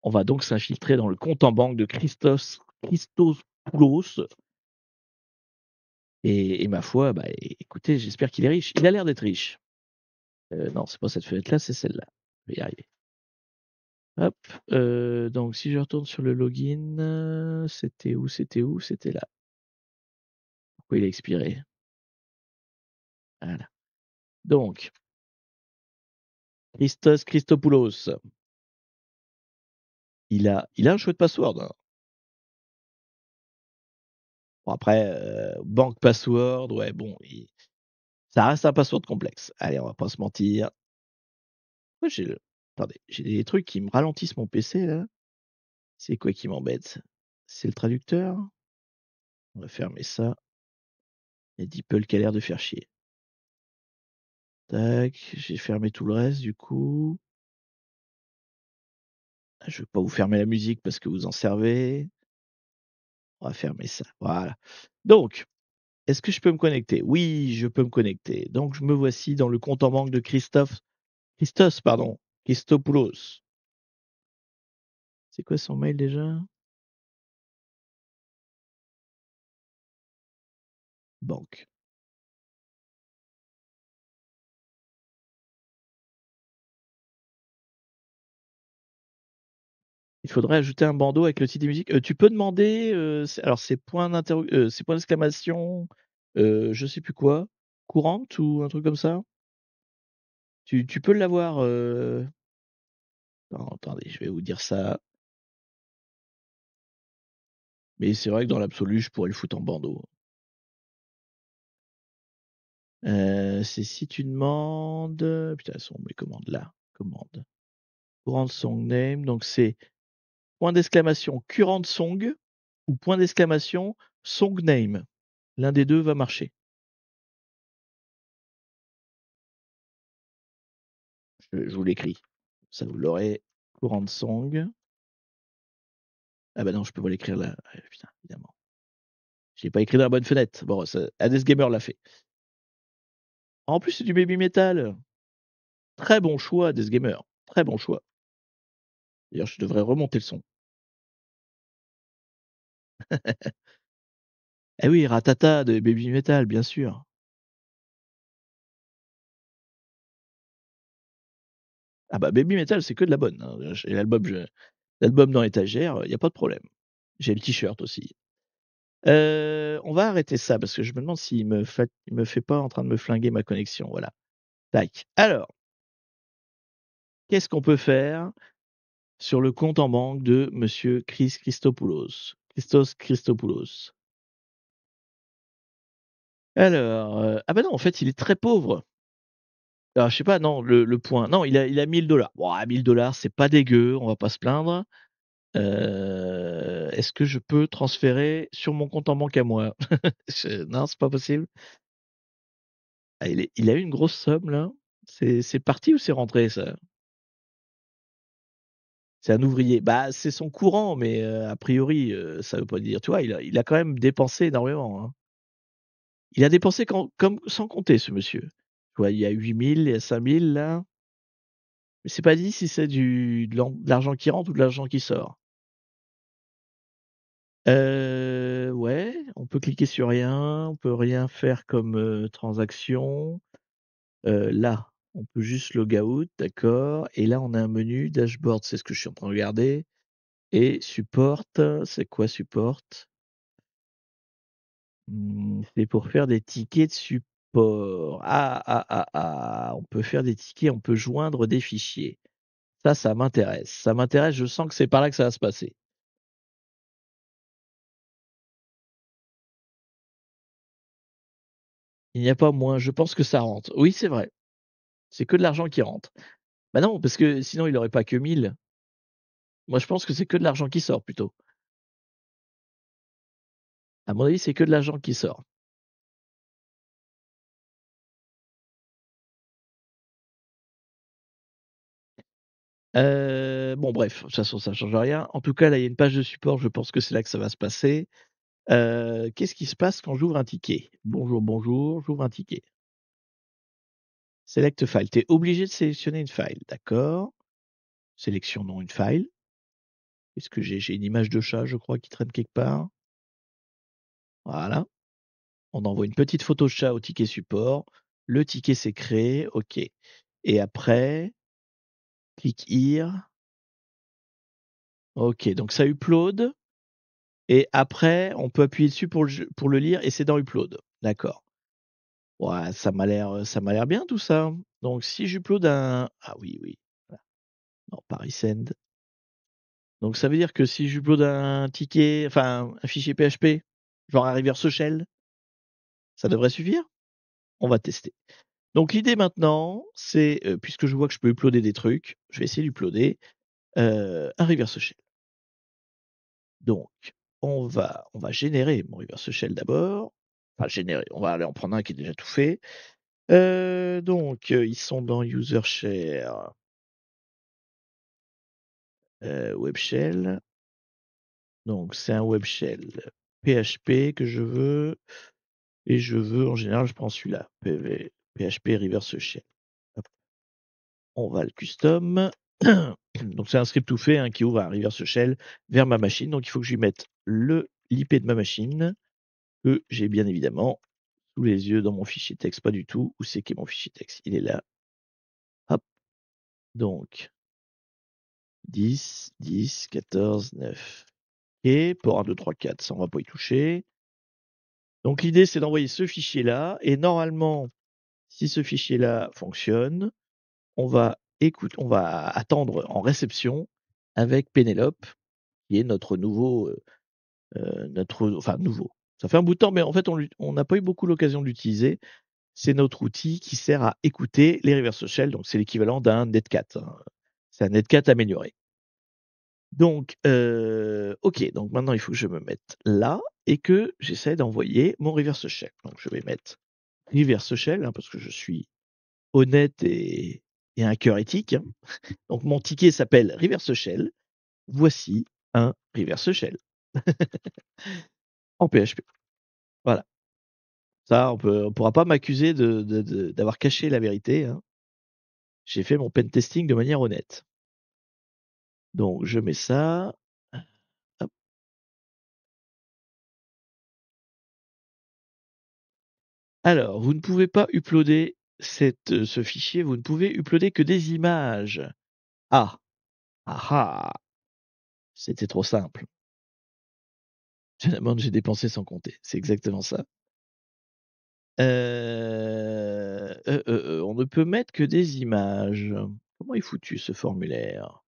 On va donc s'infiltrer dans le compte en banque de Christopoulos et ma foi, bah, écoutez, j'espère qu'il est riche. Il a l'air d'être riche. Non, c'est pas cette fenêtre-là, c'est celle-là. Je vais y arriver. Hop, donc si je retourne sur le login, c'était où? C'était où? C'était là. Pourquoi il a expiré? Voilà. Donc, Christos Christopoulos, il a un chouette password, hein. Bon après, banque password, ouais, bon, ça reste un password complexe. Allez, on va pas se mentir. Moi attendez, j'ai des trucs qui me ralentissent mon PC là. C'est quoi qui m'embête? C'est le traducteur? On va fermer ça. Il y a DeepL qui a l'air de faire chier. Tac, j'ai fermé tout le reste du coup. Ah, je vais pas vous fermer la musique parce que vous en servez. On va fermer ça, voilà. Donc, est-ce que je peux me connecter? Oui, je peux me connecter. Donc je me voici dans le compte en banque de Christos, pardon, Christopoulos. C'est quoi son mail déjà? Banque. Il faudrait ajouter un bandeau avec le titre des musiques. Tu peux demander, c'est point d'exclamation, je sais plus quoi, courante ou un truc comme ça? Tu peux l'avoir, non, attendez, je vais vous dire ça, mais c'est vrai que dans l'absolu, je pourrais le foutre en bandeau. C'est si tu demandes, putain, elles sont où mes commandes là? Commandes. Current song name, donc c'est point d'exclamation current song ou point d'exclamation song name. L'un des 2 va marcher. Je vous l'écris. Ça vous l'aurez. Current song. Ah bah non, je peux pas l'écrire là. Ouais, putain, évidemment. Je l'ai pas écrit dans la bonne fenêtre. Bon, ça Hades Gamer l'a fait. En plus, c'est du baby metal. Très bon choix, Hades Gamer. Très bon choix. D'ailleurs, je devrais remonter le son. Eh oui, Ratata de baby metal, bien sûr. Ah bah baby metal, c'est que de la bonne, hein. J'ai l'album dans l'étagère, il y a pas de problème. J'ai le t-shirt aussi. On va arrêter ça parce que je me demande il me fait pas en train de me flinguer ma connexion, voilà. Tac. Alors, qu'est-ce qu'on peut faire sur le compte en banque de monsieur Christopoulos? Christos Christopoulos. Alors, ah bah non, en fait, il est très pauvre. Alors je sais pas, non, le point. Non, il a 1 000 $. Bon, à 1 000 $, c'est pas dégueu, on va pas se plaindre. Est-ce que je peux transférer sur mon compte en banque à moi? Non, c'est pas possible? Ah, il a eu une grosse somme là? C'est parti ou c'est rentré ça? C'est un ouvrier. Bah, c'est son courant, mais a priori, ça veut pas dire tu vois, il a quand même dépensé énormément, hein. Il a dépensé comme sans compter ce monsieur. Tu vois, il y a 8 000, il y a 5 000 là, mais c'est pas dit si c'est de l'argent qui rentre ou de l'argent qui sort. Ouais, on peut cliquer sur rien, on peut rien faire comme, transaction. Là, on peut juste log out, d'accord, et là, on a un menu dashboard, c'est ce que je suis en train de regarder, et support, c'est quoi support? C'est pour faire des tickets de support. Ah, ah, ah, ah, on peut faire des tickets, on peut joindre des fichiers. Ça m'intéresse. Ça m'intéresse, je sens que c'est par là que ça va se passer. Il n'y a pas moins, je pense que ça rentre. Oui, c'est vrai, c'est que de l'argent qui rentre. Bah non, parce que sinon il aurait pas que 1 000. Moi, je pense que c'est que de l'argent qui sort plutôt. À mon avis, c'est que de l'argent qui sort. Bon bref, de toute façon ça change rien. En tout cas, là, il y a une page de support, je pense que c'est là que ça va se passer. Qu'est-ce qui se passe quand j'ouvre un ticket? Bonjour, bonjour, j'ouvre un ticket. Select file. Tu es obligé de sélectionner une file, d'accord. Sélectionnons une file. Qu'est-ce que j'ai? J'ai une image de chat, je crois, qui traîne quelque part. Voilà. On envoie une petite photo de chat au ticket support. Le ticket s'est créé, OK. Et après, click here. OK, donc ça upload et après on peut appuyer dessus pour le lire et c'est dans upload. D'accord. Ouais, ça m'a l'air bien tout ça. Donc si j'upload un ah oui, oui, voilà. Non, pas resend. Donc ça veut dire que si j'upload un ticket, enfin un fichier PHP, genre un reverse shell, ça devrait suffire? On va tester. Donc l'idée maintenant, c'est, puisque je vois que je peux uploader des trucs, je vais essayer d'uploader, un reverse shell. Donc on va générer mon reverse shell d'abord. Enfin générer, on va aller en prendre un qui est déjà tout fait. Donc, ils sont dans user share, web shell. Donc c'est un web shell PHP que je veux et je veux en général je prends celui-là, PHP reverse shell. Hop, on va le custom. Donc c'est un script tout fait, hein, qui ouvre un reverse shell vers ma machine. Donc il faut que je lui mette l'IP de ma machine, que j'ai bien évidemment sous les yeux dans mon fichier texte. Pas du tout. Où c'est qu'est mon fichier texte? Il est là. Hop, donc 10, 10, 14, 9. Et port 1, 2, 3, 4, ça on va pas y toucher. Donc l'idée c'est d'envoyer ce fichier-là et normalement, si ce fichier-là fonctionne, on va attendre en réception avec Pénélope, qui est notre nouveau, enfin nouveau. Ça fait un bout de temps, mais en fait on n'a pas eu beaucoup l'occasion de l'utiliser. C'est notre outil qui sert à écouter les reverse shell, donc c'est l'équivalent d'un netcat, hein. C'est un netcat amélioré. Donc, OK, donc maintenant il faut que je me mette là et que j'essaie d'envoyer mon reverse shell. Donc je vais mettre reverse shell, hein, parce que je suis honnête et un cœur éthique, hein. Donc mon ticket s'appelle reverse shell. Voici un reverse shell en PHP. Voilà. Ça, on pourra pas m'accuser d'avoir caché la vérité, hein. J'ai fait mon pen testing de manière honnête. Donc je mets ça, hop. Alors, vous ne pouvez pas uploader ce fichier, vous ne pouvez uploader que des images. Ah! Ah ah! C'était trop simple. Finalement, j'ai dépensé sans compter. C'est exactement ça. On ne peut mettre que des images. Comment est foutu ce formulaire?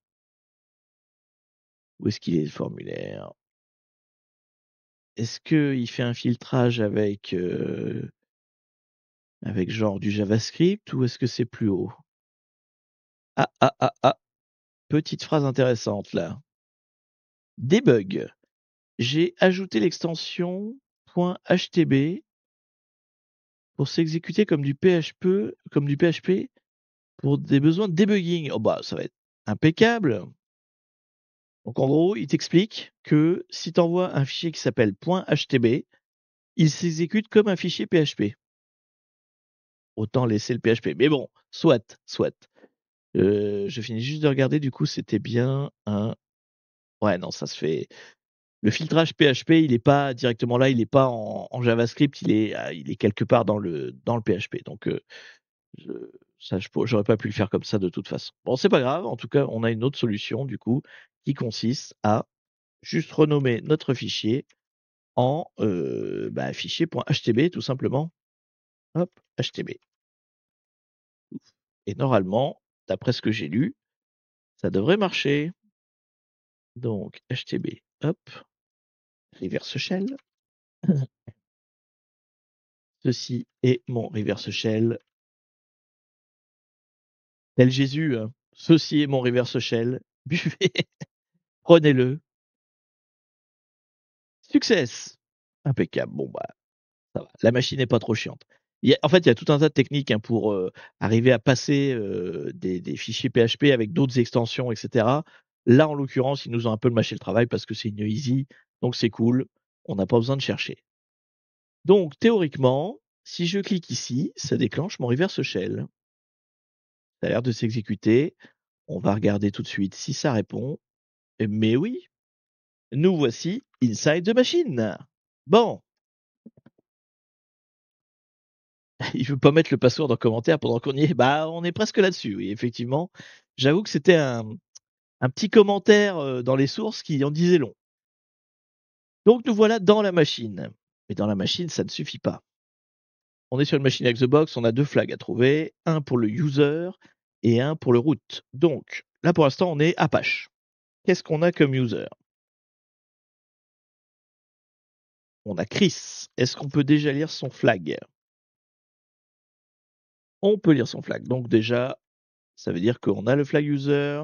Où est-ce qu'il est le formulaire? Est-ce qu'il fait un filtrage avec genre du JavaScript ou est-ce que c'est plus haut? Ah, ah, ah, ah! Petite phrase intéressante là. Debug. J'ai ajouté l'extension .htb pour s'exécuter comme du PHP pour des besoins de debugging. Oh bah, ça va être impeccable. Donc en gros, il t'explique que si tu envoies un fichier qui s'appelle .htb, il s'exécute comme un fichier PHP. Autant laisser le PHP. Mais bon, soit. Je finis juste de regarder, du coup, c'était bien un ouais, non, ça se fait le filtrage PHP, il est pas directement là, il est pas en JavaScript, il est quelque part dans le PHP. Donc je j'aurais pas pu le faire comme ça de toute façon. Bon, c'est pas grave, en tout cas, on a une autre solution du coup, qui consiste à juste renommer notre fichier en, fichier.htb tout simplement. Hop, htb. Et normalement, d'après ce que j'ai lu, ça devrait marcher. Donc htb, hop, reverse shell. Ceci est mon reverse shell. Tel Jésus, ceci est mon reverse shell. Buvez, prenez-le. Success! Impeccable. Bon, bah, ça va. La machine est pas trop chiante. Il y a tout un tas de techniques, hein, pour, arriver à passer, des fichiers PHP avec d'autres extensions et cetera. Là, en l'occurrence, ils nous ont un peu mâché le travail parce que c'est une easy, donc c'est cool. On n'a pas besoin de chercher. Donc théoriquement, si je clique ici, ça déclenche mon reverse shell. Ça a l'air de s'exécuter. On va regarder tout de suite si ça répond. Mais oui, nous voici inside the machine. Bon, il veut pas mettre le password en commentaire pendant qu'on y est. Bah, on est presque là-dessus, oui, effectivement. J'avoue que c'était un petit commentaire, dans les sources qui en disait long. Donc nous voilà dans la machine. Mais dans la machine, ça ne suffit pas. On est sur une machine avec the box, on a 2 flags à trouver, un pour le user et un pour le root. Donc, là pour l'instant, on est Apache. Qu'est-ce qu'on a comme user? On a Chris. Est-ce qu'on peut déjà lire son flag? On peut lire son flag. Donc déjà, ça veut dire qu'on a le flag user.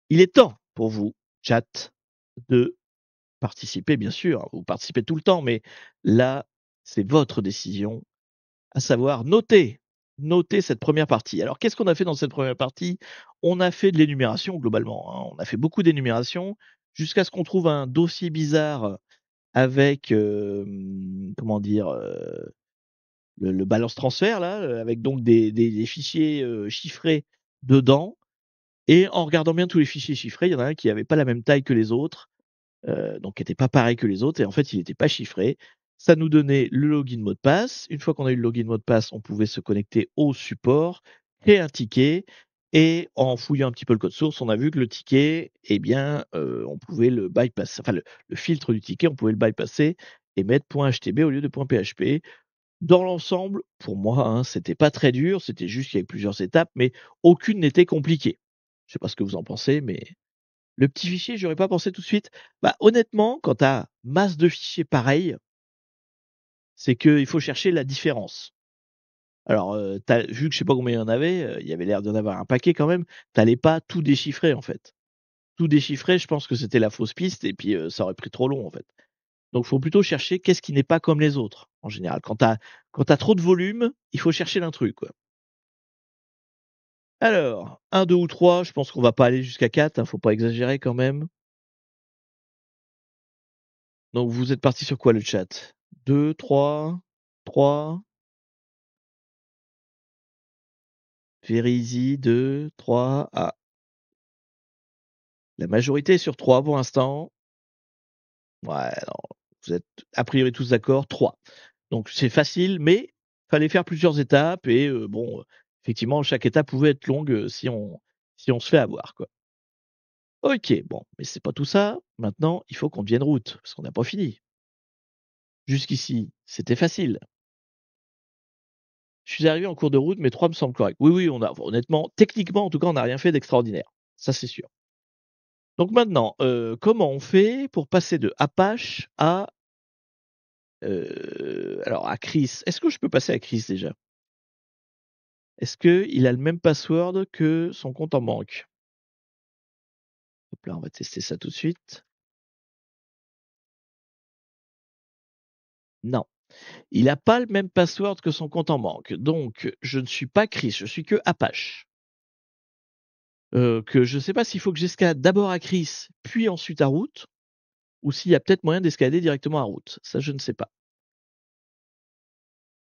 Il est temps pour vous, chat, de participer, bien sûr. Vous participez tout le temps, mais là, c'est votre décision, à savoir noter cette première partie. Alors, qu'est-ce qu'on a fait dans cette première partie? On a fait de l'énumération globalement, hein. On a fait beaucoup d'énumération jusqu'à ce qu'on trouve un dossier bizarre avec, comment dire? Le balance transfert là, avec donc des fichiers, chiffrés dedans et en regardant bien tous les fichiers chiffrés, il y en a un qui avait pas la même taille que les autres, donc qui était pas pareil que les autres et en fait, il était pas chiffré. Ça nous donnait le login mot de passe. Une fois qu'on a eu le login mot de passe, on pouvait se connecter au support, créer un ticket et en fouillant un petit peu le code source, on a vu que le ticket, eh bien, on pouvait le bypass enfin le filtre du ticket, on pouvait le bypasser et mettre .htb au lieu de .php. Dans l'ensemble, pour moi, hein, c'était pas très dur, c'était juste qu'il y avait plusieurs étapes, mais aucune n'était compliquée. Je sais pas ce que vous en pensez, mais le petit fichier, j'aurais pas pensé tout de suite. Bah, honnêtement, quand tu as masse de fichiers pareils, c'est qu'il faut chercher la différence. Alors, tu vu que je sais pas combien il y en avait, il y avait l'air d'y en avoir un paquet quand même, tu pas tout déchiffrer, en fait. Tout déchiffrer, je pense que c'était la fausse piste et puis, ça aurait pris trop long, en fait. Donc faut plutôt chercher qu'est-ce qui n'est pas comme les autres, en général. Quand tu trop de volume, il faut chercher l'intrus, quoi. Alors, un, 2 ou 3, je pense qu'on va pas aller jusqu'à 4, hein, faut pas exagérer quand même. Donc vous êtes partis sur quoi le chat? 2, 3, 3, very easy, 2, 3. Ah, la majorité est sur 3 pour l'instant. Ouais, non, vous êtes a priori tous d'accord, 3. Donc c'est facile, mais fallait faire plusieurs étapes et bon, effectivement, chaque étape pouvait être longue, si on se fait avoir, quoi. OK, bon, mais c'est pas tout ça. Maintenant, il faut qu'on devienne route, parce qu'on n'a pas fini. Jusqu'ici, c'était facile. Je suis arrivé en cours de route, mes 3 me semblent corrects. Oui, oui, on a honnêtement, techniquement, en tout cas, on n'a rien fait d'extraordinaire. Ça, c'est sûr. Donc maintenant, comment on fait pour passer de Apache à, alors à Chris? Est-ce que je peux passer à Chris déjà? Est-ce qu'il a le même password que son compte en banque? Hop là, on va tester ça tout de suite. Non. Il a pas le même password que son compte en banque. Donc je ne suis pas Chris, je suis que Apache. Que je sais pas s'il faut que j'escalade d'abord à Chris, puis ensuite à Root, ou s'il y a peut-être moyen d'escalader directement à Root. Ça, je ne sais pas.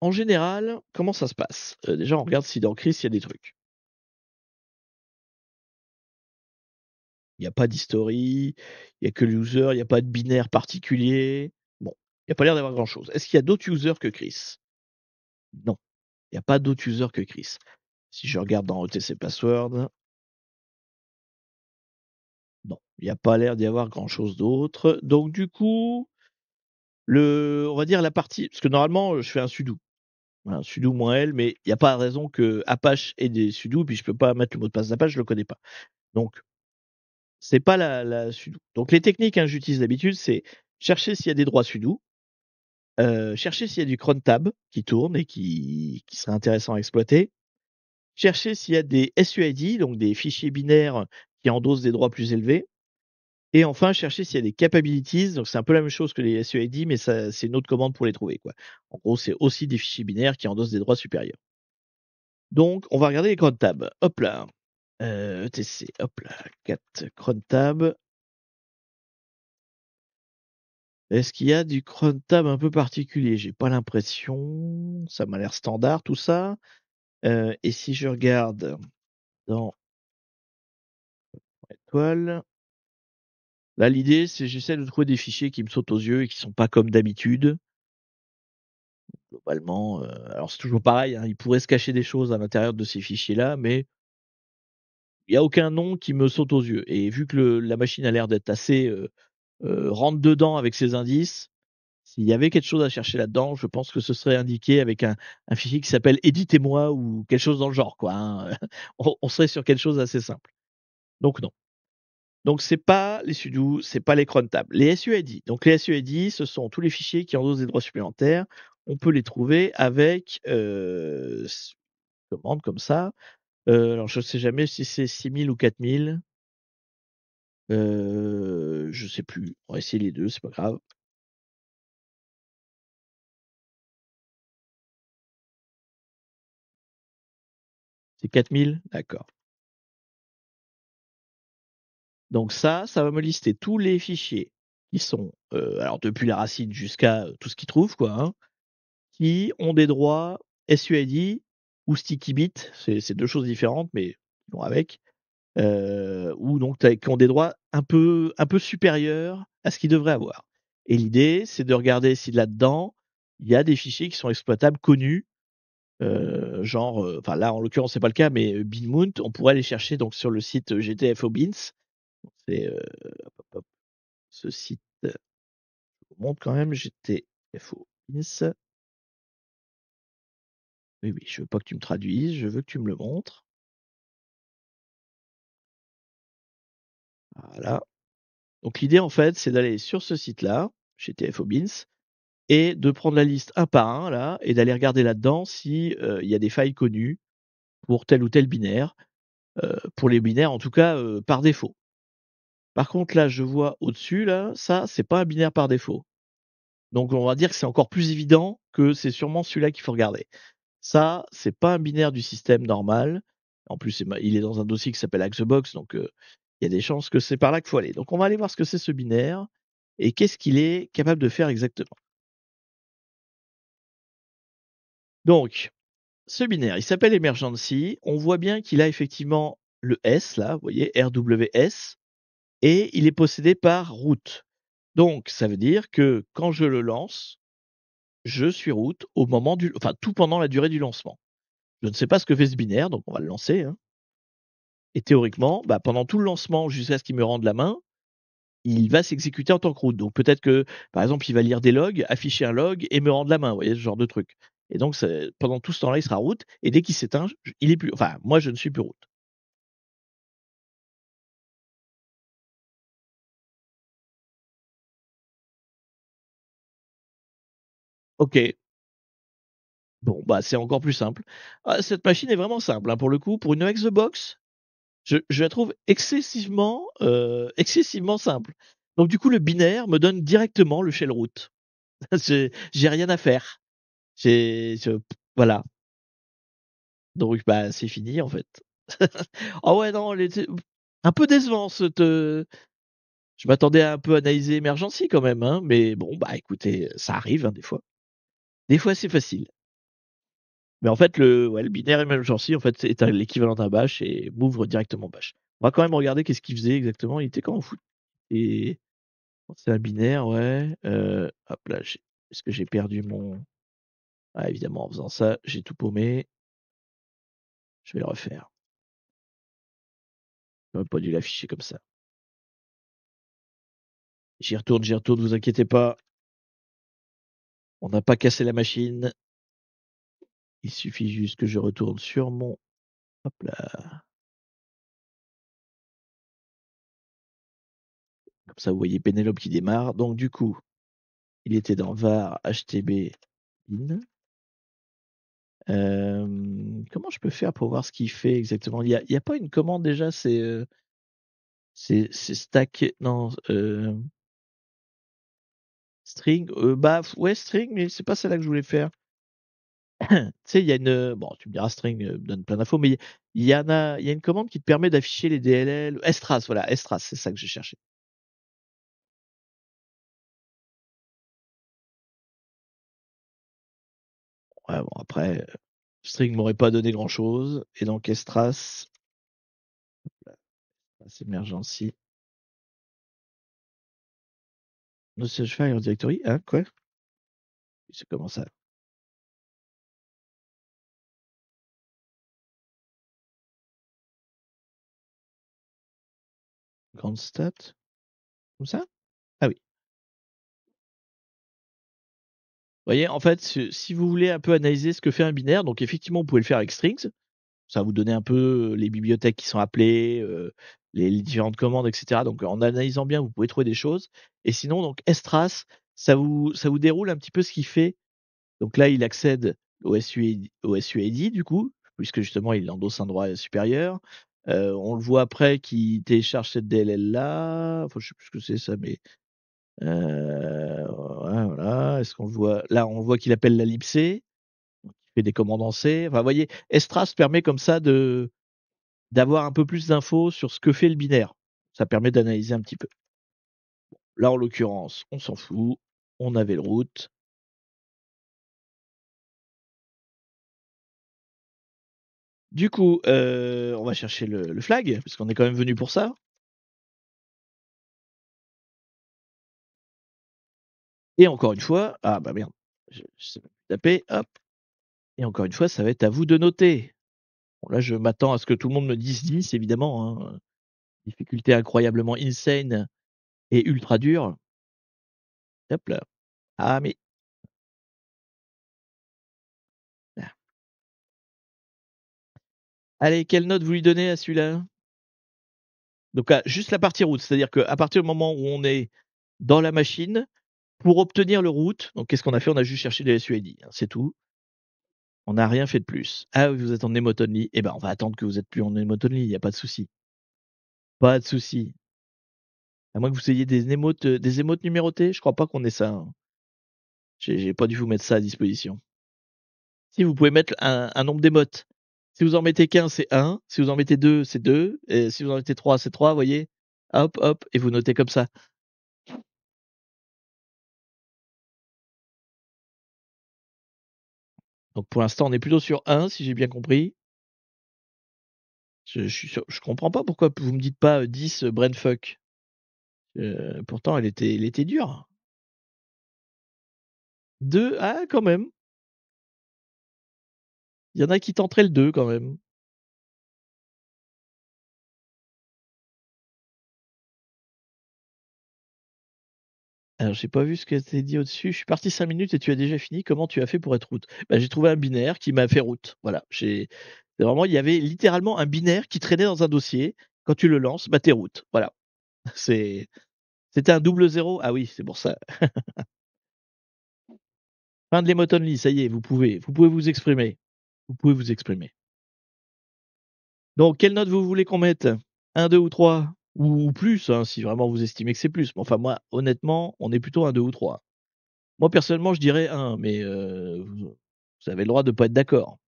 En général, comment ça se passe? Déjà, on regarde si dans Chris, il y a des trucs. Il y a pas d'history, il y a que le user, il y a pas de binaire particulier. Bon, il y a pas l'air d'avoir grand-chose. Est-ce qu'il y a d'autres users que Chris? Non, il y a pas d'autres users que Chris. Si je regarde dans OTC Password, non, il y a pas l'air d'y avoir grand-chose d'autre. Donc du coup, on va dire la partie parce que normalement, je fais un sudo. Voilà, sudo moins L, mais il y a pas de raison que Apache ait des sudo, puis je peux pas mettre le mot de passe d'Apache, je le connais pas. Donc c'est pas la sudo. Donc les techniques, hein, que j'utilise d'habitude, c'est chercher s'il y a des droits sudo, chercher s'il y a du cron tab qui tourne et qui serait intéressant à exploiter, chercher s'il y a des SUID, donc des fichiers binaires qui endossent des droits plus élevés, et enfin chercher s'il y a des capabilities, donc c'est un peu la même chose que les SUID, mais ça c'est une autre commande pour les trouver, quoi. En gros, c'est aussi des fichiers binaires qui endossent des droits supérieurs. Donc on va regarder les cron tabs. Hop là, ETC, hop là, cat cron tab. Est-ce qu'il y a du cron tab un peu particulier? J'ai pas l'impression, ça m'a l'air standard tout ça. Et si je regarde dans étoile, là l'idée c'est j'essaie de trouver des fichiers qui me sautent aux yeux et qui sont pas comme d'habitude. Globalement, alors c'est toujours pareil, hein, il pourrait se cacher des choses à l'intérieur de ces fichiers-là, mais il y a aucun nom qui me saute aux yeux et vu que la machine a l'air d'être assez, rentre dedans avec ses indices, s'il y avait quelque chose à chercher là-dedans, je pense que ce serait indiqué avec un fichier qui s'appelle «éditez-moi» ou quelque chose dans le genre quoi, hein. On serait sur quelque chose d'assez simple. Donc non. Donc c'est pas les sudo, c'est pas les cron tabs. Les SUID, donc les SUID, ce sont tous les fichiers qui endossent des droits supplémentaires. On peut les trouver avec, commande comme ça. Alors je sais jamais si c'est 6000 ou 4000. Je sais plus. On va essayer les 2, c'est pas grave. C'est 4000? D'accord. Donc ça va me lister tous les fichiers qui sont, alors depuis la racine jusqu'à, tout ce qu'ils trouvent quoi, hein, qui ont des droits SUID ou sticky bit, c'est 2 choses différentes, mais qui vont avec, ou donc qui ont des droits un peu supérieurs à ce qu'ils devraient avoir. Et l'idée, c'est de regarder si là-dedans, il y a des fichiers qui sont exploitables connus, genre, enfin là en l'occurrence c'est pas le cas, mais Beanmount, on pourrait aller chercher donc sur le site GTFO-Beans. C'est, hop, hop, hop, ce site, je vous montre quand même GTFO-Beans. Oui, oui, je veux pas que tu me traduises, je veux que tu me le montres. Voilà. Donc l'idée en fait, c'est d'aller sur ce site-là, GTFO-Beans, et de prendre la liste un par un là et d'aller regarder là-dedans si, il y a des failles connues pour tel ou tel binaire, pour les binaires en tout cas, par défaut. Par contre là, je vois au-dessus là, ça c'est pas un binaire par défaut. Donc on va dire que c'est encore plus évident que c'est sûrement celui-là qu'il faut regarder. Ça, c'est pas un binaire du système normal. En plus, il est dans un dossier qui s'appelle Axebox, donc il y a des chances que c'est par là qu'il faut aller. Donc on va aller voir ce que c'est ce binaire et qu'est-ce qu'il est capable de faire exactement. Donc ce binaire, il s'appelle Emergency. On voit bien qu'il a effectivement le S là, vous voyez, RWS, et il est possédé par root. Donc ça veut dire que quand je le lance, je suis root au moment enfin tout pendant la durée du lancement. Je ne sais pas ce que fait ce binaire, donc on va le lancer, hein. Et théoriquement, bah, pendant tout le lancement jusqu'à ce qu'il me rende la main, il va s'exécuter en tant que root. Donc peut-être que, par exemple, il va lire des logs, afficher un log et me rendre la main, vous voyez, ce genre de truc. Et donc pendant tout ce temps-là, il sera root et dès qu'il s'éteint, il est plus enfin moi je ne suis plus root. OK, bon, bah, c'est encore plus simple. Ah, cette machine est vraiment simple, hein, pour le coup, pour une Xbox, je la trouve excessivement simple. Donc du coup, le binaire me donne directement le shell root. J'ai rien à faire. Je voilà, donc bah, c'est fini en fait. Ah ouais, non, les tu un peu décevant cette, je m'attendais à un peu analyser Emergency quand même, hein, mais bon, bah, écoutez, ça arrive, hein, des fois. Des fois, c'est facile. Mais en fait, le binaire Emergency, en fait, c'est l'équivalent d'un bash et m'ouvre directement bash. On va quand même regarder qu'est-ce qu'il faisait exactement. Il était comment fou et c'est un binaire, ouais, hop là, est-ce que j'ai perdu mon ah évidemment en faisant ça, j'ai tout paumé. Je vais le refaire. J'aurais pas dû l'afficher comme ça. J'y retourne, vous inquiétez pas. On n'a pas cassé la machine. Il suffit juste que je retourne sur mon hop là. Comme ça, vous voyez Pénélope qui démarre. Donc du coup, il était dans var htb bin. Comment je peux faire pour voir ce qu'il fait exactement? Il y a pas une commande déjà? C'est stack non, string, bah, ouais string, mais c'est pas celle-là que je voulais faire. Tu sais, il y a une, bon, tu me diras string, donne plein d'infos, mais il y a une commande qui te permet d'afficher les DLL. Strass, voilà, Strass, c'est ça que j'ai cherché. Ouais, bon après, string m'aurait pas donné grand-chose et donc Strass, c'est Emergency. No search file directory, hein, quoi? C'est comment ça? Grande stat? Comme ça? Ah oui. Vous voyez, en fait, si vous voulez un peu analyser ce que fait un binaire, donc effectivement, vous pouvez le faire avec strings. Ça va vous donner un peu, les bibliothèques qui sont appelées, les différentes commandes et cetera. Donc en analysant bien, vous pouvez trouver des choses et sinon donc strass, ça vous déroule un petit peu ce qu'il fait. Donc là, il accède au SUID du coup, puisque justement il endosse un droit supérieur. On le voit après qu'il télécharge cette DLL là, enfin je sais plus ce que c'est ça, mais ouais, voilà. Est-ce qu'on le voit? Là, on voit qu'il appelle la libc, il fait des commandes en C. Enfin, vous voyez, Strass permet comme ça d'avoir un peu plus d'infos sur ce que fait le binaire. Ça permet d'analyser un petit peu. Là, en l'occurrence, on s'en fout, on avait le route. Du coup, on va chercher le flag, puisqu'on est quand même venu pour ça. Et encore une fois, ah bah merde, je sais même plus taper, hop. Et encore une fois, ça va être à vous de noter. Bon, là, je m'attends à ce que tout le monde me dise 10, évidemment, hein. Difficulté incroyablement insane et ultra dur. Hop là. Ah mais ah. Allez, quelle note vous lui donnez à celui-là? Donc juste la partie route, c'est-à-dire qu'à partir du moment où on est dans la machine, pour obtenir le route, donc qu'est-ce qu'on a fait? On a juste cherché les SUID, hein, c'est tout. On n'a rien fait de plus. Ah oui, vous êtes en emote only, eh ben, on va attendre que vous êtes plus en emote only, il y a pas de souci. Pas de souci. À moins que vous ayez des émotes numérotées, je crois pas qu'on ait ça, hein. J'ai pas dû vous mettre ça à disposition. Si, vous pouvez mettre un nombre d'émotes. Si vous en mettez qu'un, c'est un. Si vous en mettez 2, c'est 2. Et si vous en mettez 3, c'est 3. Vous voyez? Hop, hop, et vous notez comme ça. Donc pour l'instant, on est plutôt sur un, si j'ai bien compris. Je comprends pas pourquoi vous me dites pas, 10, brainfuck. Pourtant elle était dure. 2, ah quand même. Il y en a qui tenteraient le 2 quand même. Alors j'ai pas vu ce que tu dit au-dessus. Je suis parti 5 minutes et tu as déjà fini. Comment tu as fait pour être route? Bah, j'ai trouvé un binaire qui m'a fait route. Voilà, c'est vraiment il y avait littéralement un binaire qui traînait dans un dossier. Quand tu le lances, bah, tu es route. Voilà. C'est C'était un double zéro. Ah oui, c'est pour ça. Fin de l'emote only, ça y est, vous pouvez vous exprimer. Vous pouvez vous exprimer. Donc quelle note vous voulez qu'on mette? 1, 2 ou 3? Ou plus, hein, si vraiment vous estimez que c'est plus. Mais enfin moi, honnêtement, on est plutôt un 2 ou 3. Moi personnellement je dirais 1, mais vous avez le droit de pas être d'accord.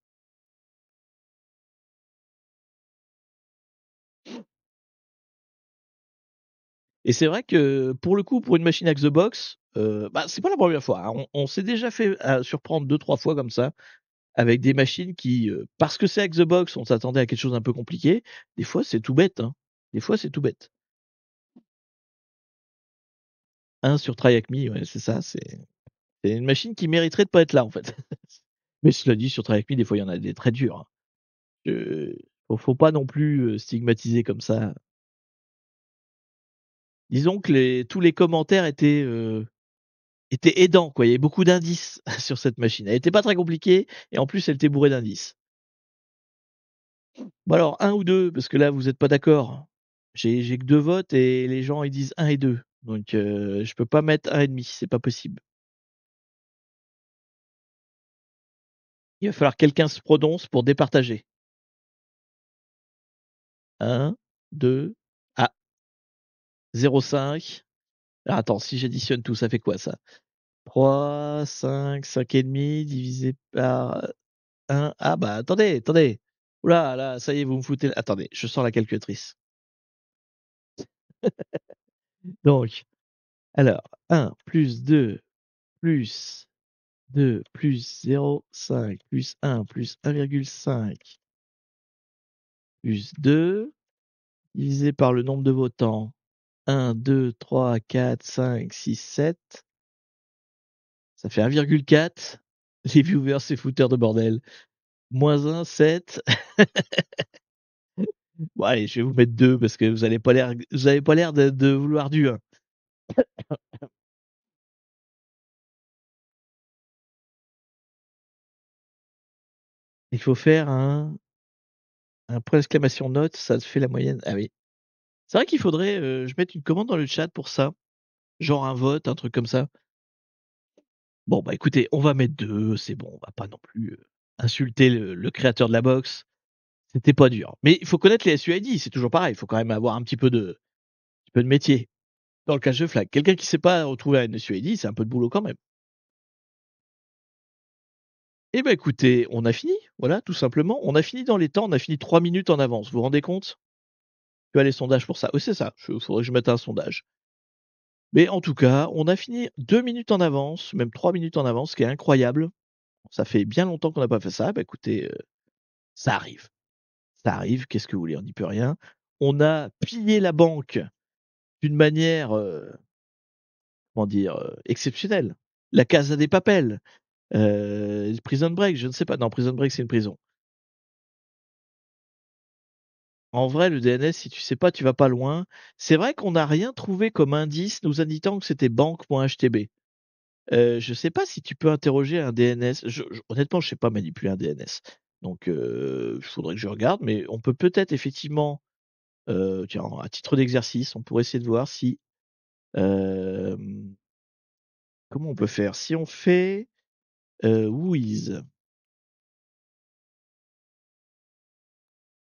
Et c'est vrai que pour le coup, pour une machine Hack the Box, bah, c'est pas la première fois, hein. On s'est déjà fait, surprendre 2-3 fois comme ça, avec des machines qui, parce que c'est Hack the Box, on s'attendait à quelque chose d'un peu compliqué. Des fois, c'est tout bête, hein. Des fois, c'est tout bête. 1 sur Try Hack Me, ouais, c'est ça, c'est une machine qui mériterait de pas être là, en fait. Mais cela dit, sur Try Hack Me, des fois, il y en a des très durs, hein. Faut pas non plus, stigmatiser comme ça. Disons que tous les commentaires étaient aidants, quoi. Il y avait beaucoup d'indices sur cette machine. Elle était pas très compliquée et en plus, elle était bourrée d'indices. Bon alors, un ou 2 parce que là, vous êtes pas d'accord. J'ai que 2 votes et les gens, ils disent un et 2. Donc je peux pas mettre 1,5, c'est pas possible. Il va falloir que quelqu'un se prononce pour départager. 1, 2, ah, 0,5. Alors attends, si j'additionne tout, ça fait quoi ça? 3, 5 et demi divisé par 1. Ah bah attendez, attendez. Ouh là, ça y est, vous me foutez attendez, je sors la calculatrice. Donc, alors 1 plus 2 plus 2 plus 0,5 plus 1 plus 1,5 plus 2 divisé par le nombre de votants. 1, 2, 3, 4, 5, 6, 7. Ça fait 1,4. Les viewers, ces fouteurs de bordel. Moins 1, 7. Bon allez, je vais vous mettre 2 parce que vous avez pas l'air de vouloir du 1. Il faut faire un point d'exclamation note, ça te fait la moyenne. Ah oui. C'est vrai qu'il faudrait, je mette une commande dans le chat pour ça, genre un vote, un truc comme ça. Bon, bah, écoutez, on va mettre 2, c'est bon, on va pas non plus, insulter le créateur de la box. C'était pas dur. Mais il faut connaître les SUID, c'est toujours pareil, il faut quand même avoir un petit peu de métier. Dans le cas de Flag, quelqu'un qui sait pas retrouver un SUID, c'est un peu de boulot quand même. Eh bah, écoutez, on a fini, voilà, tout simplement. On a fini dans les temps, on a fini 3 minutes en avance, vous vous rendez compte? Tu as les sondages pour ça. Oui, c'est ça, faudrait que je mette un sondage. Mais en tout cas, on a fini 2 minutes en avance, même 3 minutes en avance, ce qui est incroyable. Ça fait bien longtemps qu'on n'a pas fait ça. Bah, écoutez, ça arrive. Ça arrive, qu'est-ce que vous voulez? On n'y peut rien. On a pillé la banque d'une manière, comment dire? Exceptionnelle. La Casa de Papel, Prison Break, je ne sais pas. Non, Prison Break, c'est une prison. En vrai, le DNS, si tu sais pas, tu vas pas loin. C'est vrai qu'on n'a rien trouvé comme indice nous indiquant que c'était banque.htb. Je sais pas si tu peux interroger un DNS. Je honnêtement, je sais pas manipuler un DNS. Donc il faudrait que je regarde, mais on peut peut-être effectivement, tiens, à titre d'exercice, on pourrait essayer de voir si, hem, comment on peut faire? Si on fait, Whois,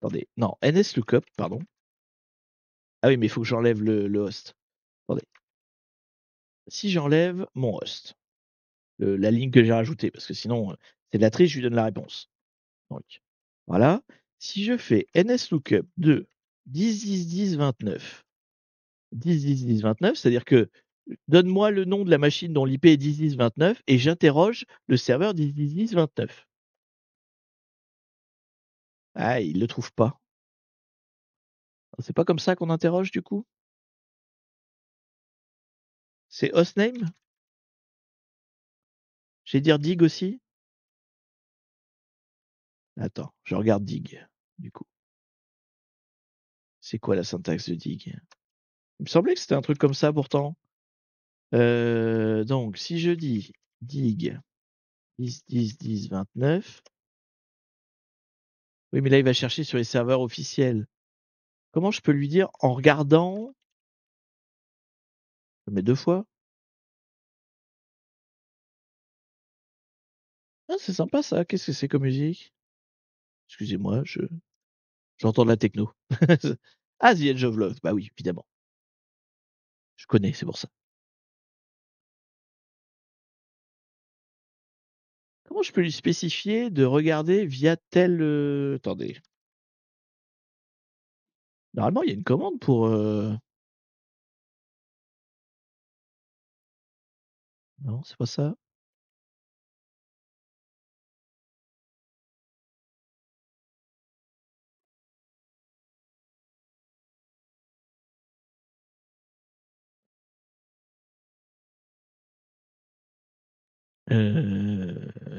attendez, non, NSLOOKUP, pardon. Ah oui, mais il faut que j'enlève le host. Attendez. Si j'enlève mon host, la ligne que j'ai rajoutée, parce que sinon, c'est de la triche, je lui donne la réponse. Donc, voilà. Si je fais NSLOOKUP de 10.10.10.29, 10.10.10.29, c'est-à-dire que donne-moi le nom de la machine dont l'IP est 10.10.29 et j'interroge le serveur 10.10.10.29. Ah, il le trouve pas. C'est pas comme ça qu'on interroge du coup? C'est hostname? J'ai dire dig aussi? Attends, je regarde dig, du coup. C'est quoi la syntaxe de dig? Il me semblait que c'était un truc comme ça pourtant. Donc si je dis dig 10.10.10.29. Oui, mais là, il va chercher sur les serveurs officiels. Comment je peux lui dire en regardant? Je mets 2 fois? Ah, c'est sympa ça. Qu'est-ce que c'est comme musique? Excusez-moi, j'entends de la techno. Ah, The Edge of Love. Bah oui, évidemment. Je connais, c'est pour ça. comment je peux lui spécifier de regarder via tel, attendez. Normalement, il y a une commande pour, non, c'est pas ça?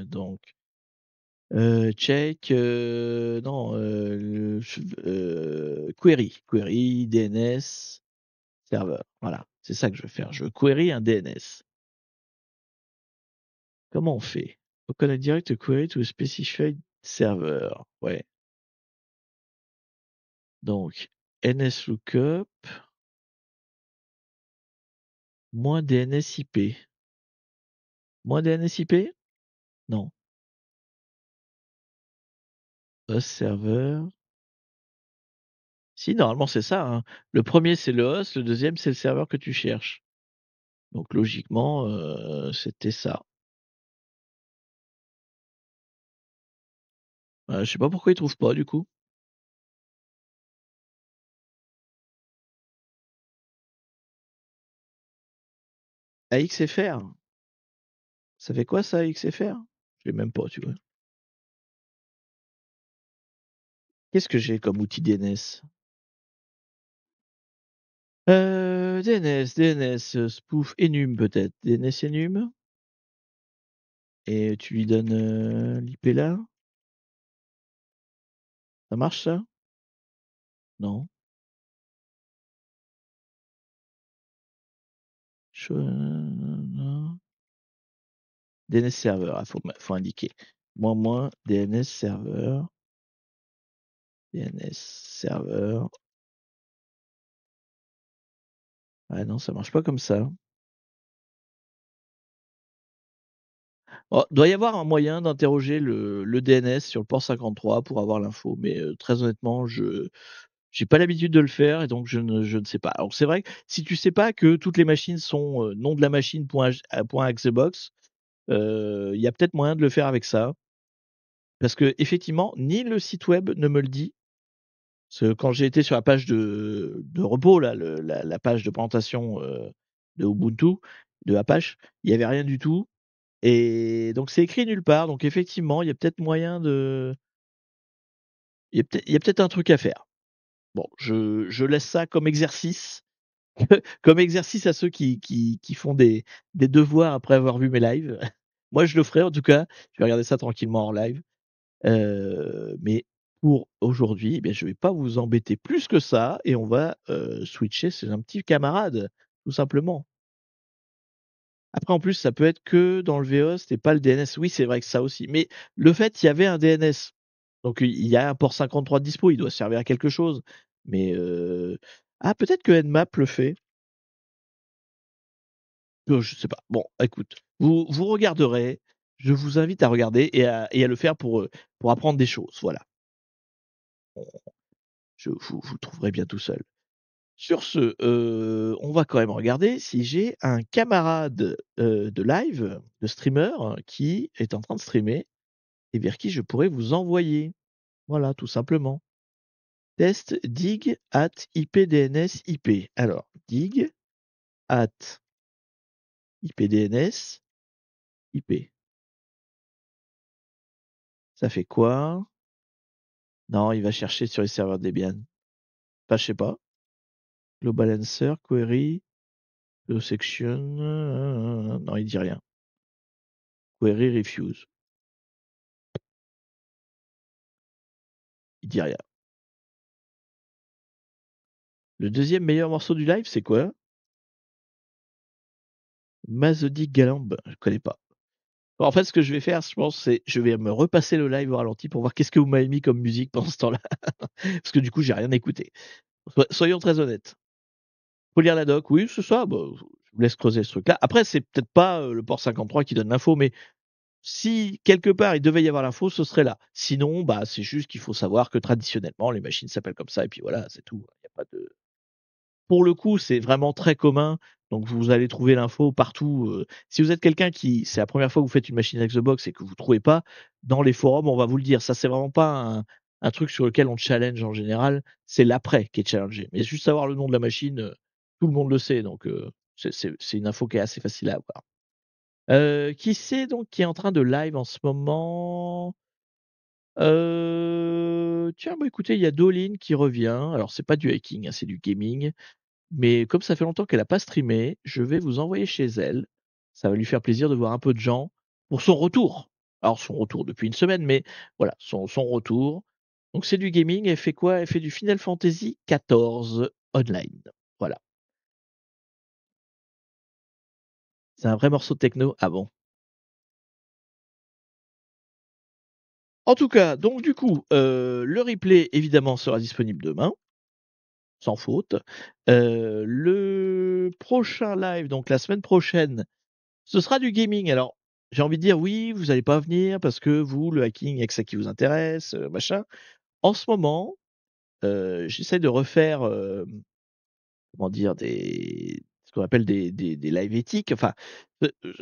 Donc, check, non, le ch query DNS serveur. Voilà, c'est ça que je veux faire. Je query un DNS. Comment on fait? Faut connect direct query to a specified server. Ouais, donc NSLOOKUP moins DNS-IP. Moins DNS-IP? Non. Host serveur. Si, normalement, c'est ça, hein. Le premier c'est le host, le deuxième c'est le serveur que tu cherches. Donc logiquement, c'était ça. Je sais pas pourquoi ils trouvent pas du coup. AXFR? Ça fait quoi ça AXFR? Je l'ai même pas, tu vois? Qu'est-ce que j'ai comme outil DNS? DNS, spoof enum peut-être? DNS enum? Et tu lui donnes, l'IP là? Ça marche ça? Non? Cho DNS serveur, ah faut indiquer. DNS serveur, DNS serveur. Ah non, ça marche pas comme ça. Oh, doit y avoir un moyen d'interroger le DNS sur le port 53 pour avoir l'info, mais très honnêtement, je j'ai pas l'habitude de le faire et donc je ne sais pas. Alors c'est vrai que si tu sais pas que toutes les machines sont, nom de la machine point .axebox, il y a peut-être moyen de le faire avec ça. Parce qu'effectivement, ni le site web ne me le dit. Parce que quand j'ai été sur la page de repos là, la page de présentation, de Ubuntu, de Apache, il y avait rien du tout et donc c'est écrit nulle part. Donc effectivement, il y a peut-être moyen de il y a peut-être un truc à faire. Bon, je laisse ça comme exercice, comme exercice à ceux qui font des devoirs après avoir vu mes lives. Moi, je le ferai en tout cas. Je vais regarder ça tranquillement en live. Mais pour aujourd'hui, eh bien, je vais pas vous embêter plus que ça et on va, switcher chez un petit camarade, tout simplement. Après en plus, ça peut être que dans le vhost et pas le DNS. Oui, c'est vrai que ça aussi, mais le fait, il y avait un DNS, donc il y a un port 53 de dispo, il doit servir à quelque chose, mais ah peut-être que Nmap le fait? Je sais pas. Bon, écoute, vous regarderez, je vous invite à regarder et à le faire pour apprendre des choses, voilà. Vous trouverez bien tout seul. Sur ce, on va quand même regarder si j'ai un camarade, de live, de streamer, qui est en train de streamer et vers qui je pourrais vous envoyer. Voilà, tout simplement. Test dig at ipdns IP. Alors, dig at ipdns IP. Ça fait quoi? Non, il va chercher sur les serveurs Debian. Enfin, je sais pas. Global answer, query, section, non, il dit rien. Query refuse. Il dit rien. Le deuxième meilleur morceau du live, c'est quoi? Mazodi Galamb, je connais pas. En fait, ce que je vais faire, je pense, c'est je vais me repasser le live au ralenti pour voir qu'est-ce que vous m'avez mis comme musique pendant ce temps-là. Parce que du coup, j'ai rien écouté. Soyons très honnêtes. Faut lire la doc, oui, c'est ça, bah, je vous laisse creuser ce truc-là. Après, c'est peut-être pas, le port 53 qui donne l'info, mais si quelque part il devait y avoir l'info, ce serait là. Sinon, bah, c'est juste qu'il faut savoir que traditionnellement, les machines s'appellent comme ça et puis voilà, c'est tout. Il y a pas de Pour le coup, c'est vraiment très commun Donc vous allez trouver l'info partout, si vous êtes quelqu'un qui c'est la première fois que vous faites une machine Xbox et que vous trouvez pas, dans les forums, on va vous le dire. Ça, c'est vraiment pas un truc sur lequel on challenge en général, c'est l'après qui est challengé. Mais juste savoir le nom de la machine, tout le monde le sait donc c'est une info qui est assez facile à avoir. Qui c'est donc qui est en train de live en ce moment? Tiens, bah, écoutez, il y a Dolin qui revient. Alors c'est pas du hacking, hein, c'est du gaming. Mais comme ça fait longtemps qu'elle a pas streamé, je vais vous envoyer chez elle. Ça va lui faire plaisir de voir un peu de gens pour son retour. Alors son retour depuis une semaine, mais voilà, son retour. Donc c'est du gaming, elle fait quoi? Elle fait du Final Fantasy XIV online. Voilà. C'est un vrai morceau de techno? Ah bon? En tout cas, donc du coup, le replay évidemment sera disponible demain, sans faute. Le prochain live, donc la semaine prochaine, ce sera du gaming. Alors, j'ai envie de dire: «Oui, vous allez pas venir parce que vous, le hacking, il y a que ça qui vous intéresse, machin». En ce moment, j'essaie de refaire, comment dire? Ce qu'on appelle des lives éthiques. Enfin,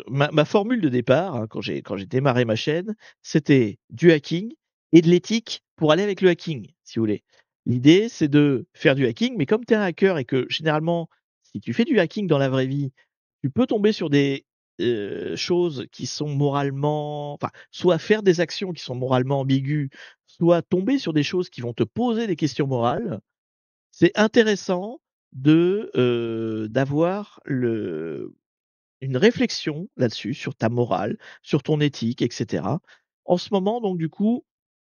ma formule de départ, hein, quand j'ai démarré ma chaîne, c'était du hacking et de l'éthique pour aller avec le hacking, si vous voulez. L'idée, c'est de faire du hacking, mais comme tu es un hacker et que généralement, si tu fais du hacking dans la vraie vie, tu peux tomber sur des, choses qui sont moralement enfin, soit faire des actions qui sont moralement ambiguës, soit tomber sur des choses qui vont te poser des questions morales. C'est intéressant d'avoir le une réflexion là-dessus, sur ta morale, sur ton éthique et cetera. En ce moment donc du coup,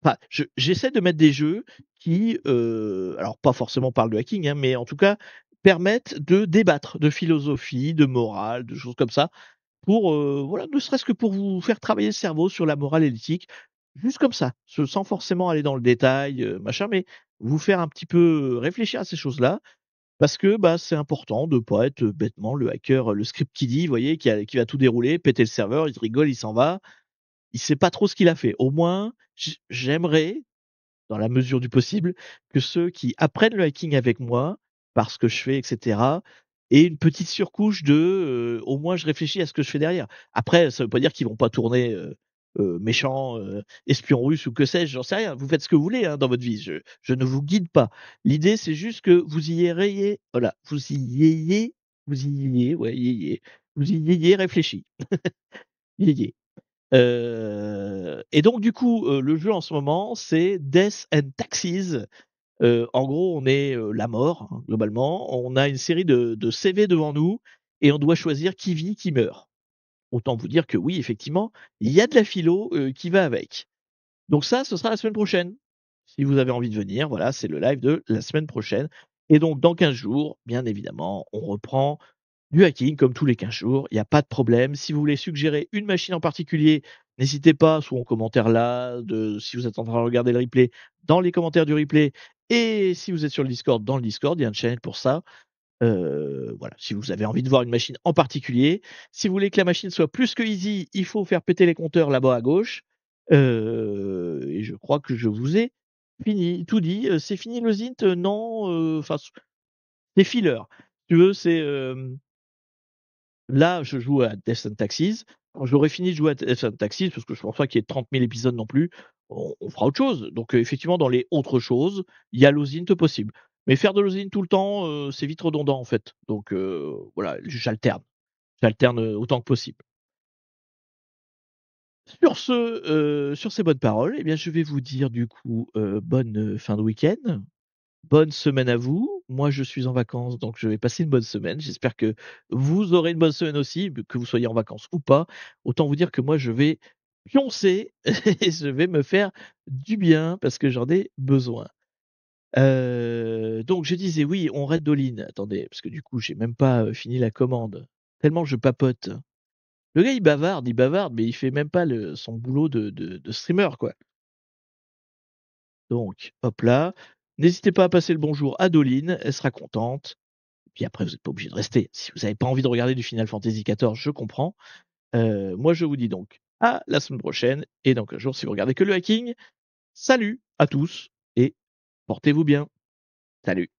enfin, j'essaie de mettre des jeux qui, alors pas forcément parlent de hacking, hein, mais en tout cas permettent de débattre de philosophie, de morale, de choses comme ça pour, voilà, ne serait-ce que pour vous faire travailler le cerveau sur la morale et l'éthique, juste comme ça, sans forcément aller dans le détail, machin, mais vous faire un petit peu réfléchir à ces choses-là parce que, bah, c'est important de pas être, bêtement le hacker, le script kiddie, vous voyez, qui va tout dérouler, péter le serveur, il rigole, il s'en va. Il sait pas trop ce qu'il a fait. Au moins, j'aimerais, dans la mesure du possible, que ceux qui apprennent le hacking avec moi, par ce que je fais et cetera, aient une petite surcouche de, au moins je réfléchis à ce que je fais derrière. Après, ça veut pas dire qu'ils vont pas tourner, méchants, espions russes ou que sais-je, j'en sais rien. Vous faites ce que vous voulez, hein, dans votre vie. Je ne vous guide pas. L'idée, c'est juste que vous y ayez voilà, vous y ayez, ouais, vous y ayez réfléchi. Y ayez. Et donc du coup, le jeu en ce moment, c'est Death and Taxes. En gros, on est, la mort, hein, globalement. On a une série de CV devant nous et on doit choisir qui vit, qui meurt. Autant vous dire que oui, effectivement, il y a de la philo, qui va avec. Donc ça, ce sera la semaine prochaine. Si vous avez envie de venir, voilà, c'est le live de la semaine prochaine et donc dans 15 jours, bien évidemment, on reprend du hacking comme tous les 15 jours, il y a pas de problème. Si vous voulez suggérer une machine en particulier, n'hésitez pas, soit en commentaire là, si vous êtes en train de regarder le replay, dans les commentaires du replay et si vous êtes sur le Discord, dans le Discord, il y a un channel pour ça. Voilà, si vous avez envie de voir une machine en particulier. Si vous voulez que la machine soit plus que easy, il faut faire péter les compteurs là-bas à gauche. Et je crois que je vous ai tout dit. C'est fini le Zint? Non, enfin, c'est filler. Si tu veux, c'est, là, je joue à Death and Taxes. Quand j'aurai fini de jouer à Death and Taxes, parce que je pense pas qu'il y ait 30 000 épisodes non plus, on fera autre chose. Donc, effectivement, dans les autres choses, il y a l'OSINT possible. Mais faire de l'OSINT tout le temps, c'est vite redondant, en fait. Donc, voilà, j'alterne. J'alterne, autant que possible. Sur ces bonnes paroles, eh bien, je vais vous dire du coup, bonne, fin de week-end. Bonne semaine à vous. Moi, je suis en vacances, donc je vais passer une bonne semaine. J'espère que vous aurez une bonne semaine aussi, que vous soyez en vacances ou pas. Autant vous dire que moi, je vais pioncer et je vais me faire du bien parce que j'en ai besoin. Donc je disais oui, on raid Dolin. Attendez, parce que du coup, j'ai même pas, fini la commande. Tellement je papote. Le gars, il bavarde, mais il fait même pas son boulot de streamer, quoi. Donc, hop là. N'hésitez pas à passer le bonjour à Dolin, elle sera contente. Puis après, vous êtes pas obligé de rester. Si vous avez pas envie de regarder du Final Fantasy XIV, je comprends. Moi, je vous dis donc à la semaine prochaine et dans 15 jours si vous regardez que le hacking. Salut à tous et portez-vous bien. Salut.